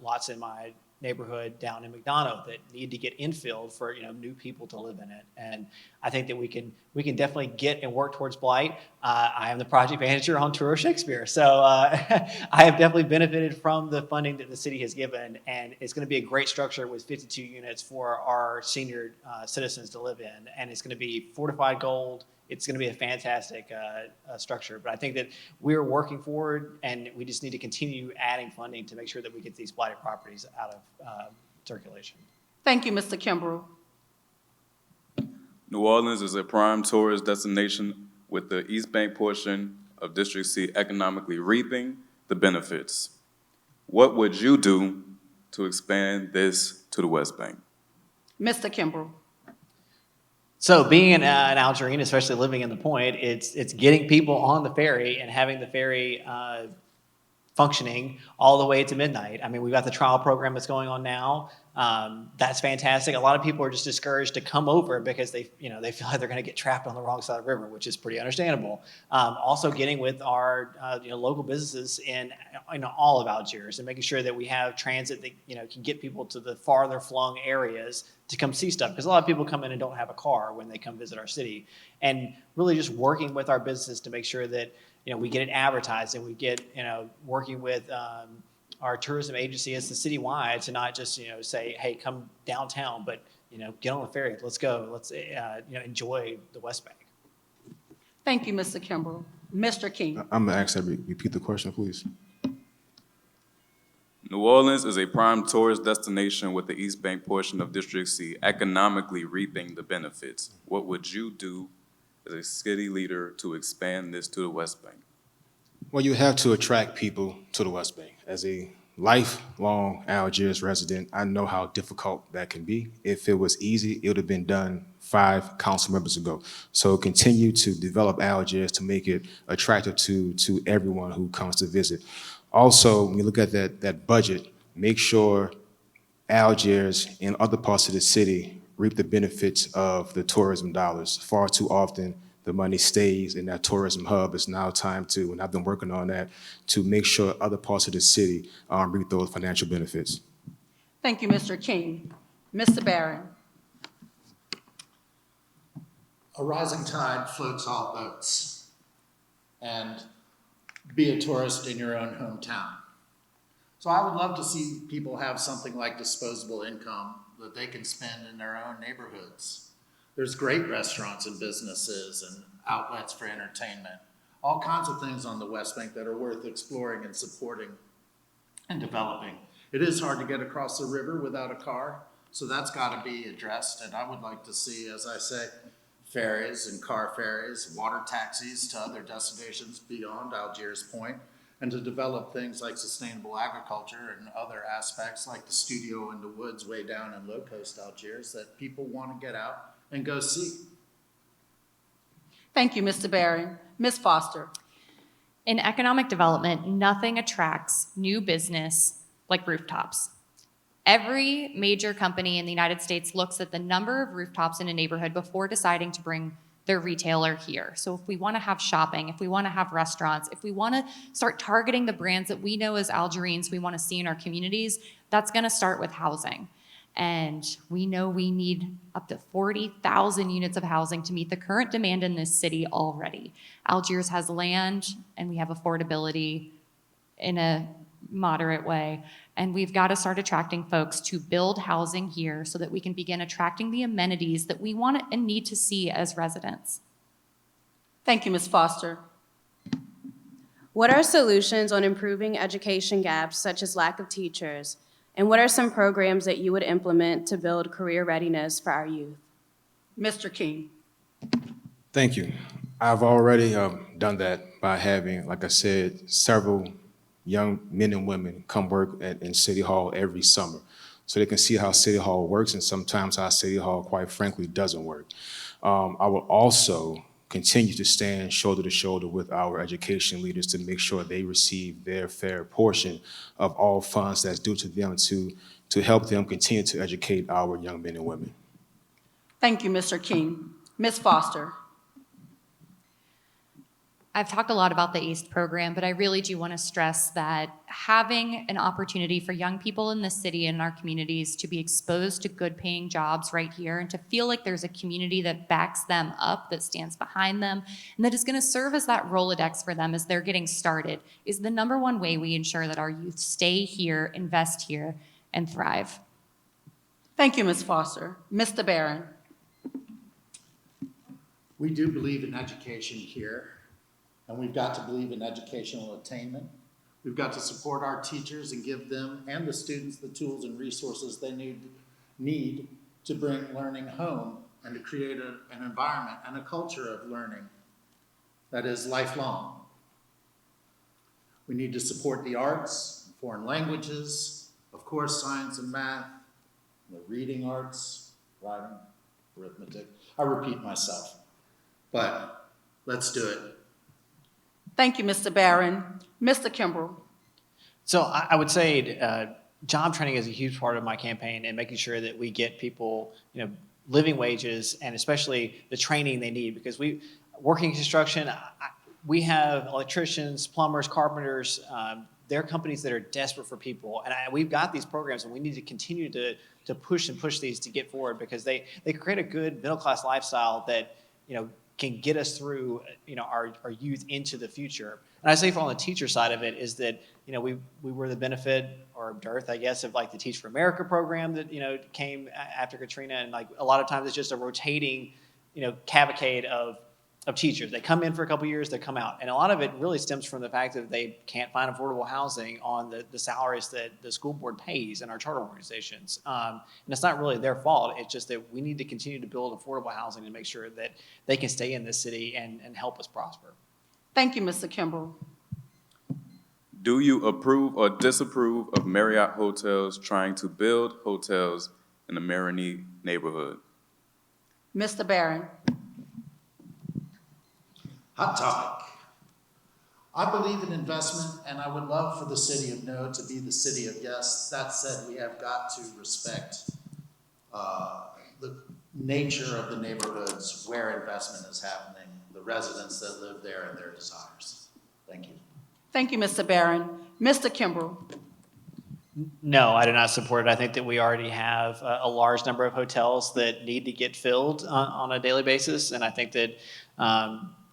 lots in my neighborhood down in McDonough that need to get infilled for new people to live in it. And I think that we can definitely get and work towards blight. I am the project manager on Tour of Shakespeare, so I have definitely benefited from the funding that the city has given, and it's going to be a great structure with 52 units for our senior citizens to live in, and it's going to be fortified gold. It's going to be a fantastic structure, but I think that we're working forward, and we just need to continue adding funding to make sure that we get these blighted properties out of circulation. Thank you, Mr. Kimbrell. New Orleans is a prime tourist destination with the East Bank portion of District C economically reaping the benefits. What would you do to expand this to the West Bank? Mr. Kimbrell. So being an Algerine, especially living in the Point, it's getting people on the ferry and having the ferry functioning all the way to midnight. I mean, we've got the trial program that's going on now. That's fantastic. A lot of people are just discouraged to come over because they feel like they're going to get trapped on the wrong side of the river, which is pretty understandable. Also getting with our local businesses in all of Algiers and making sure that we have transit that can get people to the farther flung areas to come see stuff, because a lot of people come in and don't have a car when they come visit our city, and really just working with our businesses to make sure that we get it advertised, and we get working with our tourism agency as the citywide to not just say, hey, come downtown, but get on the ferry, let's go, let's enjoy the West Bank. Thank you, Mr. Kimbrell. Mr. King. I'm gonna ask that repeat the question, please. New Orleans is a prime tourist destination with the East Bank portion of District C economically reaping the benefits. What would you do as a city leader to expand this to the West Bank? Well, you have to attract people to the West Bank. As a lifelong Algiers resident, I know how difficult that can be. If it was easy, it would have been done 5 council members ago. So continue to develop Algiers to make it attractive to everyone who comes to visit. Also, when you look at that budget, make sure Algiers and other parts of the city reap the benefits of the tourism dollars. Far too often, the money stays in that tourism hub. It's now time to, and I've been working on that, to make sure other parts of the city reap those financial benefits. Thank you, Mr. King. Mr. Barron. a rising tide floats all boats, and be a tourist in your own hometown. So I would love to see people have something like disposable income that they can spend in their own neighborhoods. There's great restaurants and businesses and outlets for entertainment, all kinds of things on the West Bank that are worth exploring and supporting and developing. It is hard to get across the river without a car, so that's got to be addressed. And I would like to see, as I say, ferries and car ferries, water taxis to other destinations beyond Algiers Point, and to develop things like sustainable agriculture and other aspects like the studio in the woods way down in low coast Algiers that people want to get out and go see. Thank you, Mr. Barron. Ms. Foster. In economic development, nothing attracts new business like rooftops. Every major company in the United States looks at the number of rooftops in a neighborhood before deciding to bring their retailer here. So if we want to have shopping, if we want to have restaurants, if we want to start targeting the brands that we know as Algerians we want to see in our communities, that's going to start with housing. And we know we need up to 40,000 units of housing to meet the current demand in this city already. Algiers has land and we have affordability in a moderate way. And we've got to start attracting folks to build housing here so that we can begin attracting the amenities that we want and need to see as residents. Thank you, Ms. Foster. What are solutions on improving education gaps such as lack of teachers? And what are some programs that you would implement to build career readiness for our youth? Mr. King. Thank you. I've already done that by having, like I said, several young men and women come work in City Hall every summer so they can see how City Hall works and sometimes how City Hall, quite frankly, doesn't work. I will also continue to stand shoulder to shoulder with our education leaders to make sure they receive their fair portion of all funds that's due to them to help them continue to educate our young men and women. Thank you, Mr. King. Ms. Foster. I've talked a lot about the ACE program, but I really do want to stress that having an opportunity for young people in this city and in our communities to be exposed to good paying jobs right here and to feel like there's a community that backs them up, that stands behind them, and that is going to serve as that Rolodex for them as they're getting started is the number one way we ensure that our youth stay here, invest here, and thrive. Thank you, Ms. Foster. Mr. Barron. We do believe in education here. And we've got to believe in educational attainment. We've got to support our teachers and give them and the students the tools and resources they need to bring learning home and to create an environment and a culture of learning that is lifelong. We need to support the arts, foreign languages, of course, science and math, the reading arts, writing, arithmetic. I repeat myself, but let's do it. Thank you, Mr. Barron. Mr. Kimbrell. So I would say job training is a huge part of my campaign and making sure that we get people, living wages and especially the training they need because working construction, we have electricians, plumbers, carpenters. They're companies that are desperate for people. And we've got these programs and we need to continue to push these to get forward because they create a good middle-class lifestyle that, can get us through, our youth into the future. And I say on the teacher side of it is that, we were the benefit or dearth, I guess, of like the Teach for America program that, came after Katrina. And like a lot of times it's just a rotating, cavalcade of teachers. They come in for a couple years, they come out. And a lot of it really stems from the fact that they can't find affordable housing on the salaries that the school board pays in our charter organizations. And it's not really their fault. It's just that we need to continue to build affordable housing and make sure that they can stay in this city and help us prosper. Thank you, Mr. Kimbrell. Do you approve or disapprove of Marriott Hotels trying to build hotels in the Marigny neighborhood? Mr. Barron. Hot topic. I believe in investment, and I would love for the city of No to be the city of yes. That said, we have got to respect the nature of the neighborhoods where investment is happening, the residents that live there and their desires. Thank you. Thank you, Mr. Barron. Mr. Kimbrell. No, I do not support it. I think that we already have a large number of hotels that need to get filled on a daily basis, and I think that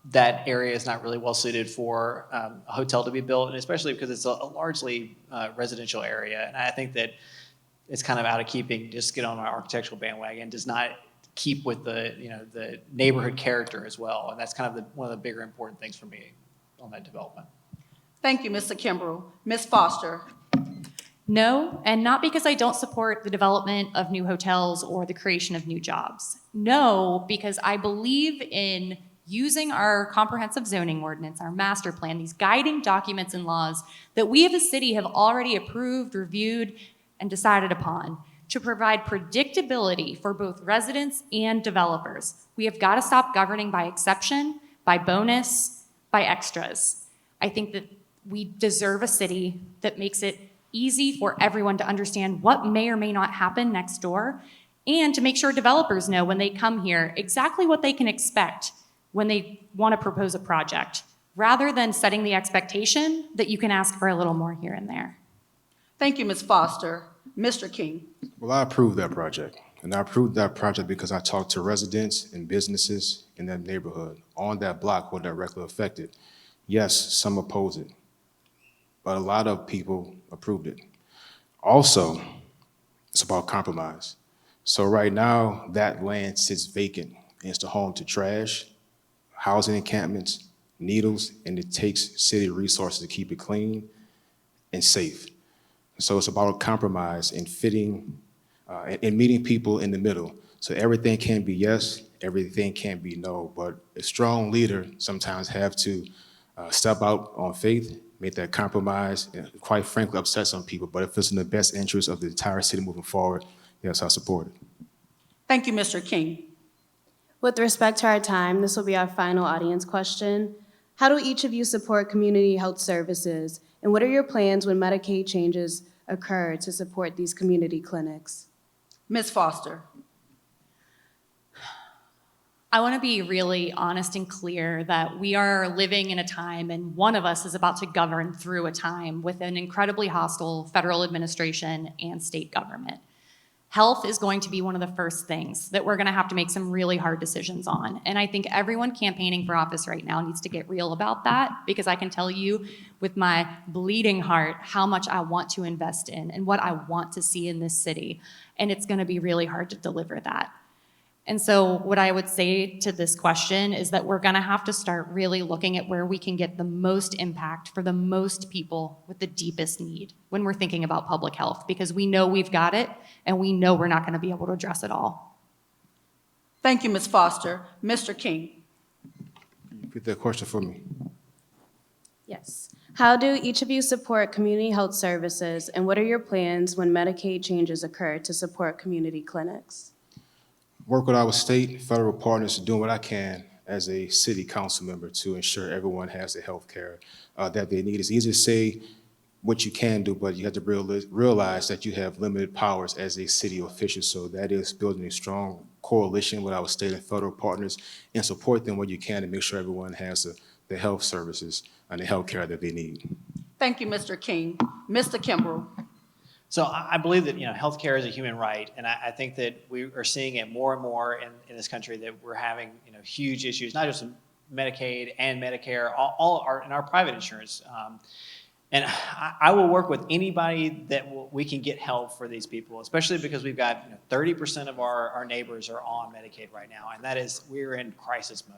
that area is not really well suited for a hotel to be built, and especially because it's a largely residential area. And I think that it's kind of out of keeping. Just get on our architectural bandwagon does not keep with the neighborhood character as well, and that's kind of one of the bigger important things for me on that development. Thank you, Mr. Kimbrough. Ms. Foster. No, and not because I don't support the development of new hotels or the creation of new jobs. No, because I believe in using our comprehensive zoning ordinance, our master plan, these guiding documents and laws that we as a city have already approved, reviewed, and decided upon to provide predictability for both residents and developers. We have got to stop governing by exception, by bonus, by extras. I think that we deserve a city that makes it easy for everyone to understand what may or may not happen next door, and to make sure developers know when they come here exactly what they can expect when they want to propose a project, rather than setting the expectation that you can ask for a little more here and there. Thank you, Ms. Foster. Mr. King. Well, I approved that project, and I approved that project because I talked to residents and businesses in that neighborhood on that block who are directly affected. Yes, some oppose it, but a lot of people approved it. Also, it's about compromise. So right now, that land sits vacant, and it's the home to trash, housing encampments, needles, and it takes city resources to keep it clean and safe. So it's about compromise and fitting and meeting people in the middle. So everything can be yes, everything can be no, but a strong leader sometimes have to step out on faith, make that compromise, and quite frankly upset some people. But if it's in the best interest of the entire city moving forward, yes, I support it. Thank you, Mr. King. With respect to our time, this will be our final audience question. How do each of you support community health services? And what are your plans when Medicaid changes occur to support these community clinics? Ms. Foster. I want to be really honest and clear that we are living in a time, and one of us is about to govern through a time with an incredibly hostile federal administration and state government. Health is going to be one of the first things that we're going to have to make some really hard decisions on. And I think everyone campaigning for office right now needs to get real about that, because I can tell you with my bleeding heart how much I want to invest in and what I want to see in this city. And it's going to be really hard to deliver that. And so what I would say to this question is that we're going to have to start really looking at where we can get the most impact for the most people with the deepest need when we're thinking about public health, because we know we've got it and we know we're not going to be able to address it all. Thank you, Ms. Foster. Mr. King. Repeat that question for me. Yes. How do each of you support community health services, and what are your plans when Medicaid changes occur to support community clinics? Work with our state, federal partners, doing what I can as a city council member to ensure everyone has the health care that they need. It's easy to say what you can do, but you have to realize that you have limited powers as a city official. So that is building a strong coalition with our state and federal partners and support them where you can to make sure everyone has the health services and the health care that they need. Thank you, Mr. King. Mr. Kimbrough. So I believe that healthcare is a human right, and I think that we are seeing it more and more in this country, that we're having huge issues, not just in Medicaid and Medicare, all in our private insurance. And I will work with anybody that we can get help for these people, especially because we've got 30% of our neighbors are on Medicaid right now, and that is, we're in crisis mode.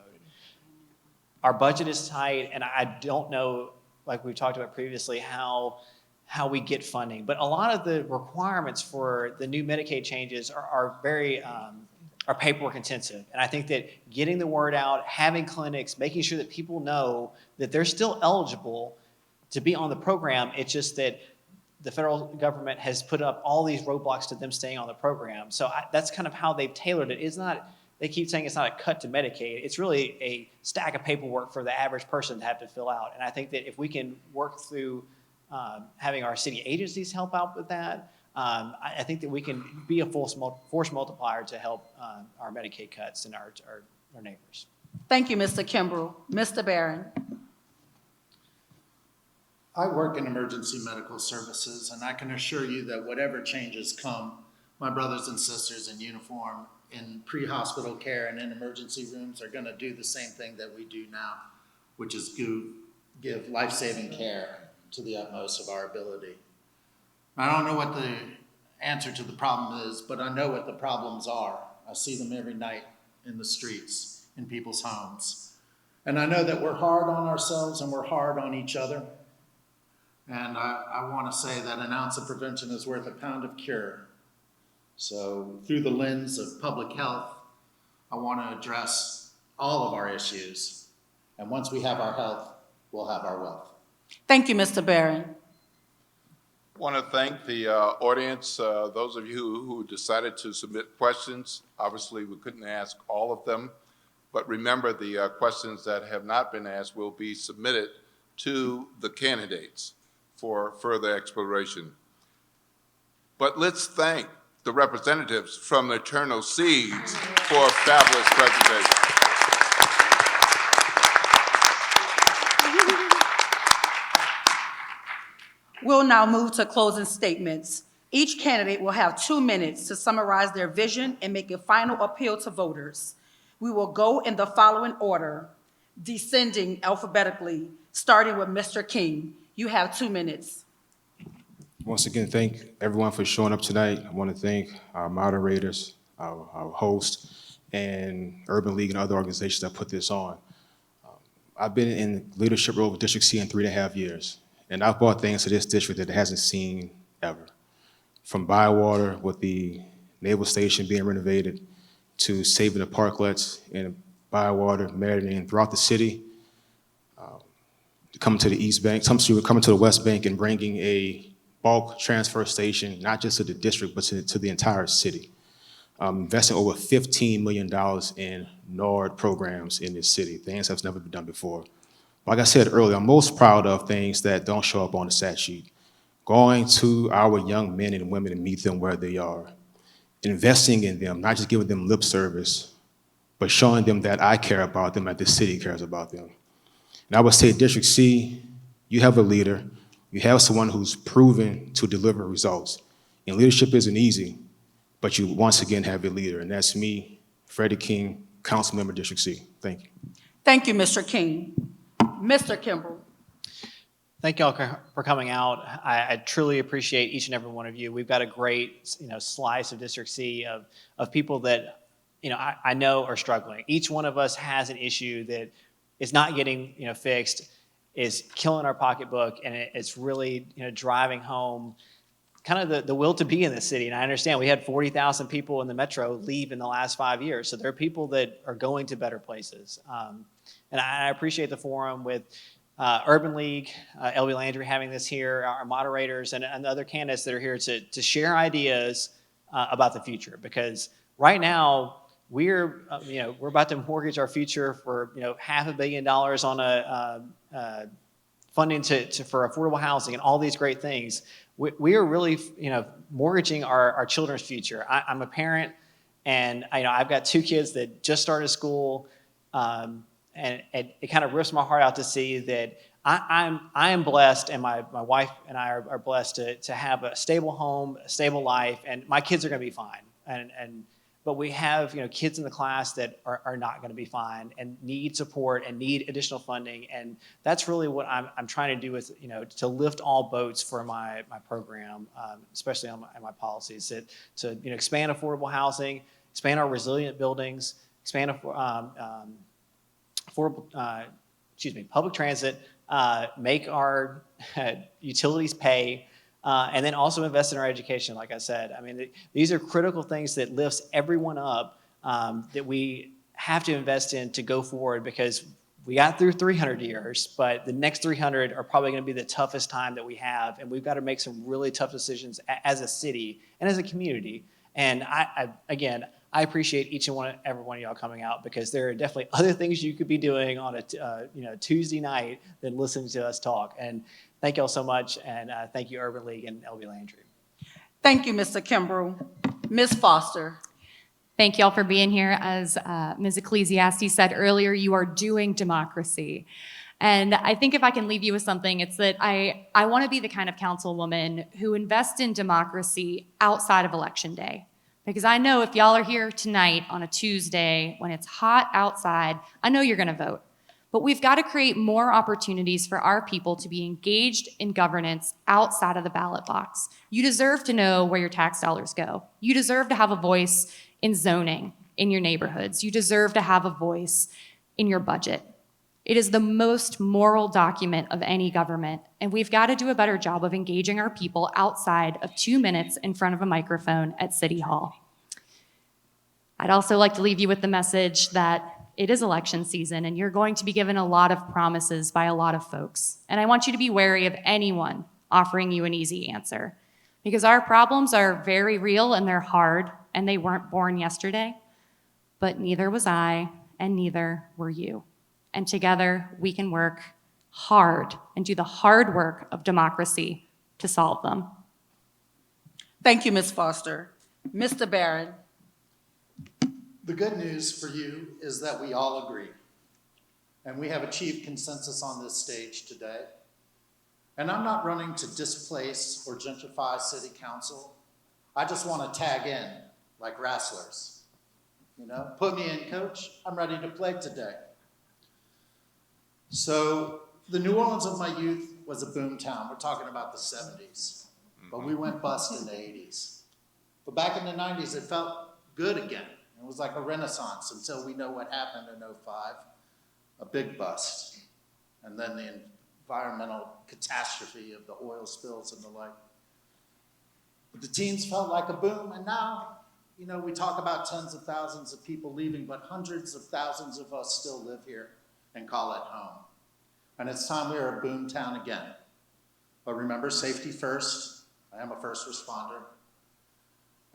Our budget is tight, and I don't know, like we've talked about previously, how we get funding. But a lot of the requirements for the new Medicaid changes are very are paperwork intensive. And I think that getting the word out, having clinics, making sure that people know that they're still eligible to be on the program, it's just that the federal government has put up all these roadblocks to them staying on the program. So that's kind of how they've tailored it. It's not, they keep saying it's not a cut to Medicaid. It's really a stack of paperwork for the average person to have to fill out. And I think that if we can work through having our city agencies help out with that, I think that we can be a force multiplier to help our Medicaid cuts and our neighbors. Thank you, Mr. Kimbrough. Mr. Barron. I work in emergency medical services, and I can assure you that whatever changes come, my brothers and sisters in uniform in pre-hospital care and in emergency rooms are going to do the same thing that we do now, which is give life-saving care to the utmost of our ability. I don't know what the answer to the problem is, but I know what the problems are. I see them every night in the streets, in people's homes. And I know that we're hard on ourselves and we're hard on each other. And I want to say that an ounce of prevention is worth a pound of cure. So through the lens of public health, I want to address all of our issues. And once we have our health, we'll have our wealth. Thank you, Mr. Barron. I want to thank the audience, those of you who decided to submit questions. Obviously, we couldn't ask all of them, but remember the questions that have not been asked will be submitted to the candidates for further exploration. But let's thank the representatives from the Eternal Seeds for a fabulous presentation. We'll now move to closing statements. Each candidate will have 2 minutes to summarize their vision and make a final appeal to voters. We will go in the following order, descending alphabetically, starting with Mr. King. You have 2 minutes. Once again, thank everyone for showing up tonight. I want to thank our moderators, our host, and Urban League and other organizations that put this on. I've been in leadership role with District C in 3.5 years, and I've brought things to this district that it hasn't seen ever. From Bywater with the naval station being renovated, to saving the parklets in Bywater, Meriden, and throughout the city, coming to the East Bank, coming to the West Bank and bringing a bulk transfer station, not just to the district, but to the entire city. Investing over $15 million in NORD programs in this city, things that's never been done before. Like I said earlier, I'm most proud of things that don't show up on the stat sheet. Going to our young men and women and meet them where they are. Investing in them, not just giving them lip service, but showing them that I care about them, that the city cares about them. And I would say, District C, you have a leader. You have someone who's proven to deliver results. And leadership isn't easy, but you once again have a leader, and that's me, Freddie King, Council Member District C. Thank you. Thank you, Mr. King. Mr. Kimball. Thank y'all for coming out. I truly appreciate each and every one of you. We've got a great, slice of District C of people that, I know are struggling. Each one of us has an issue that is not getting, fixed, is killing our pocketbook, and it's really, driving home kind of the will to be in the city. And I understand we had 40,000 people in the metro leave in the last 5 years. So there are people that are going to better places. And I appreciate the forum with Urban League, LB Landry having this here, our moderators, and the other candidates that are here to share ideas about the future. Because right now, we're about to mortgage our future for $500 million on a funding for affordable housing and all these great things. We are really mortgaging our children's future. I'm a parent, and I've got 2 kids that just started school, and it kind of rips my heart out to see that I am blessed, and my wife and I are blessed to have a stable home, a stable life, and my kids are going to be fine. But we have kids in the class that are not going to be fine and need support and need additional funding, and that's really what I'm trying to do with to lift all boats for my program, especially on my policies, to expand affordable housing, expand our resilient buildings, expand public transit, make our utilities pay. And then also invest in our education, like I said. I mean, these are critical things that lifts everyone up that we have to invest in to go forward, because we got through 300 years, but the next 300 are probably going to be the toughest time that we have, and we've got to make some really tough decisions as a city and as a community. And I appreciate each and every one of y'all coming out, because there are definitely other things you could be doing on a Tuesday night than listening to us talk. And thank y'all so much, and thank you, Urban League and LB Landry. Thank you, Mr. Kimbrough. Ms. Foster. Thank y'all for being here. As Ms. Ecclesiastes said earlier, you are doing democracy. And I think if I can leave you with something, it's that I want to be the kind of councilwoman who invests in democracy outside of Election Day. Because I know if y'all are here tonight on a Tuesday when it's hot outside, I know you're going to vote. But we've got to create more opportunities for our people to be engaged in governance outside of the ballot box. You deserve to know where your tax dollars go. You deserve to have a voice in zoning in your neighborhoods. You deserve to have a voice in your budget. It is the most moral document of any government, and we've got to do a better job of engaging our people outside of 2 minutes in front of a microphone at City Hall. I'd also like to leave you with the message that it is election season, and you're going to be given a lot of promises by a lot of folks. And I want you to be wary of anyone offering you an easy answer, because our problems are very real and they're hard, and they weren't born yesterday, but neither was I, and neither were you. And together, we can work hard and do the hard work of democracy to solve them. Thank you, Ms. Foster. Mr. Barron. The good news for you is that we all agree, and we have achieved consensus on this stage today. And I'm not running to displace or gentrify city council. I just want to tag in like wrestlers. You know, put me in, coach. I'm ready to play today. So the New Orleans of my youth was a boom town. We're talking about the 70s, but we went bust in the 80s. But back in the 90s, it felt good again. It was like a renaissance until we know what happened in 05, a big bust, and then the environmental catastrophe of the oil spills and the like. But the teens felt like a boom, and now, you know, we talk about tens of thousands of people leaving, but hundreds of thousands of us still live here and call it home. And it's time we are a boom town again. But remember, safety first. I am a first responder.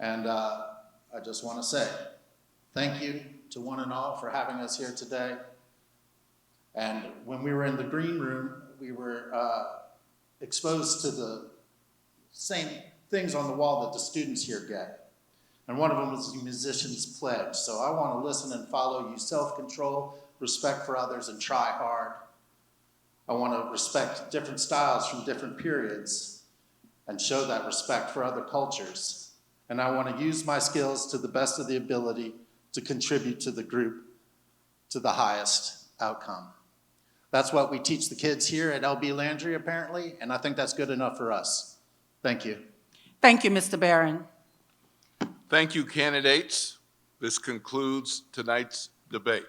And I just want to say thank you to one and all for having us here today. And when we were in the green room, we were exposed to the same things on the wall that the students here get. And one of them was the Musician's Pledge. So I want to listen and follow you. Self-control, respect for others, and try hard. I want to respect different styles from different periods and show that respect for other cultures. And I want to use my skills to the best of the ability to contribute to the group to the highest outcome. That's what we teach the kids here at LB Landry, apparently, and I think that's good enough for us. Thank you. Thank you, Mr. Barron. Thank you, candidates. This concludes tonight's debate.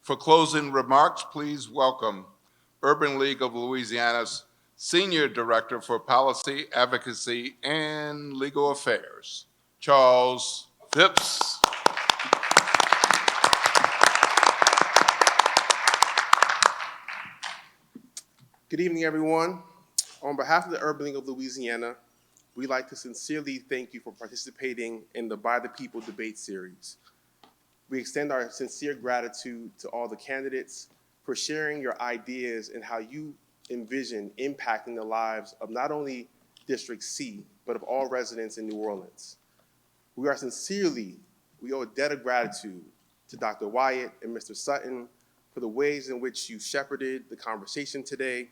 For closing remarks, please welcome Urban League of Louisiana's Senior Director for Policy, Advocacy, and Legal Affairs, Charles Phipps. Good evening, everyone. On behalf of the Urban League of Louisiana, we'd like to sincerely thank you for participating in the By the People debate series. We extend our sincere gratitude to all the candidates for sharing your ideas and how you envision impacting the lives of not only District C, but of all residents in New Orleans. We owe a debt of gratitude to Dr. Wyatt and Mr. Sutton for the ways in which you shepherded the conversation today.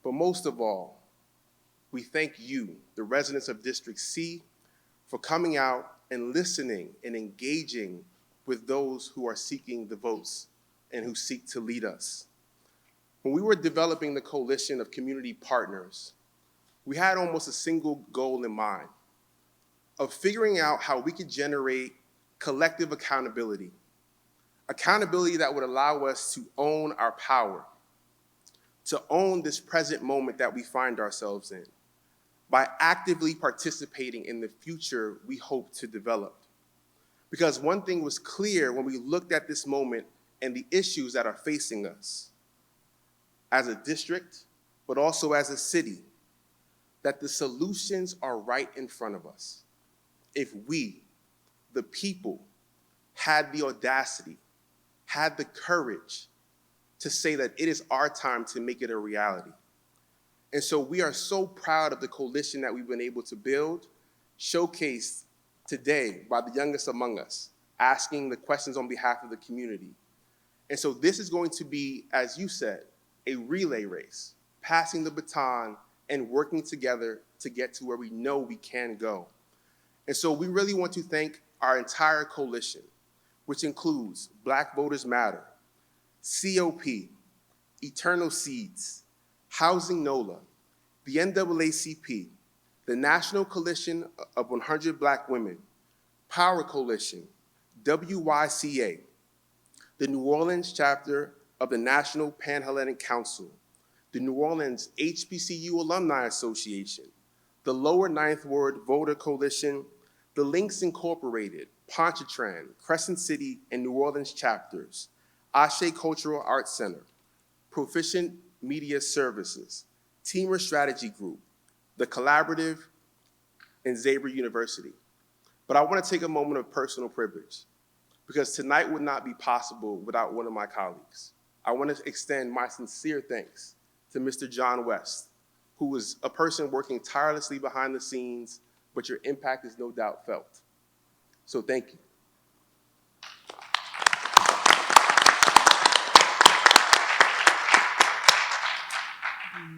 But most of all, we thank you, the residents of District C, for coming out and listening and engaging with those who are seeking the votes and who seek to lead us. When we were developing the coalition of community partners, we had almost a single goal in mind of figuring out how we could generate collective accountability that would allow us to own our power, to own this present moment that we find ourselves in, by actively participating in the future we hope to develop. Because one thing was clear when we looked at this moment and the issues that are facing us as a district, but also as a city, that the solutions are right in front of us. If we, the people, had the audacity, had the courage to say that it is our time to make it a reality. And so we are so proud of the coalition that we've been able to build, showcased today by the youngest among us, asking the questions on behalf of the community. And so this is going to be, as you said, a relay race, passing the baton and working together to get to where we know we can go. And so we really want to thank our entire coalition, which includes Black Voters Matter, C.O.P, Eternal Seeds, Housing NOLA, the NAACP, the National Coalition of 100 Black Women, Power Coalition, WYCA, the New Orleans chapter of the National Pan-Hellenic Council, the New Orleans HBCU Alumni Association, the Lower Ninth Ward Voter Coalition, the Links Incorporated, Pontchartrain, Crescent City, and New Orleans chapters, Ashé Cultural Arts Center, Proficient Media Services, Teamer Strategy Group, the Collaborative, and Xavier University. But I want to take a moment of personal privilege because tonight would not be possible without one of my colleagues. I want to extend my sincere thanks to Mr. John West, who is a person working tirelessly behind the scenes, but your impact is no doubt felt. So thank you.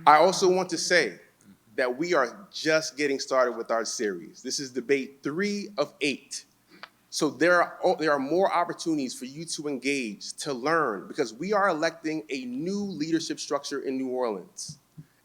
I also want to say that we are just getting started with our series. This is debate 3 of 8. So there are more opportunities for you to engage, to learn, because we are electing a new leadership structure in New Orleans.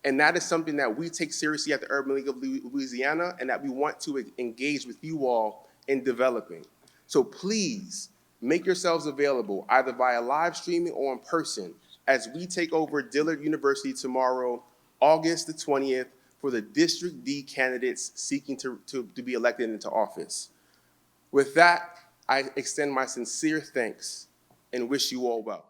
And that is something that we take seriously at the Urban League of Louisiana and that we want to engage with you all in developing. So please make yourselves available either via live streaming or in person as we take over Dillard University tomorrow, August the 20th, for the District D candidates seeking to be elected into office. With that, I extend my sincere thanks and wish you all well.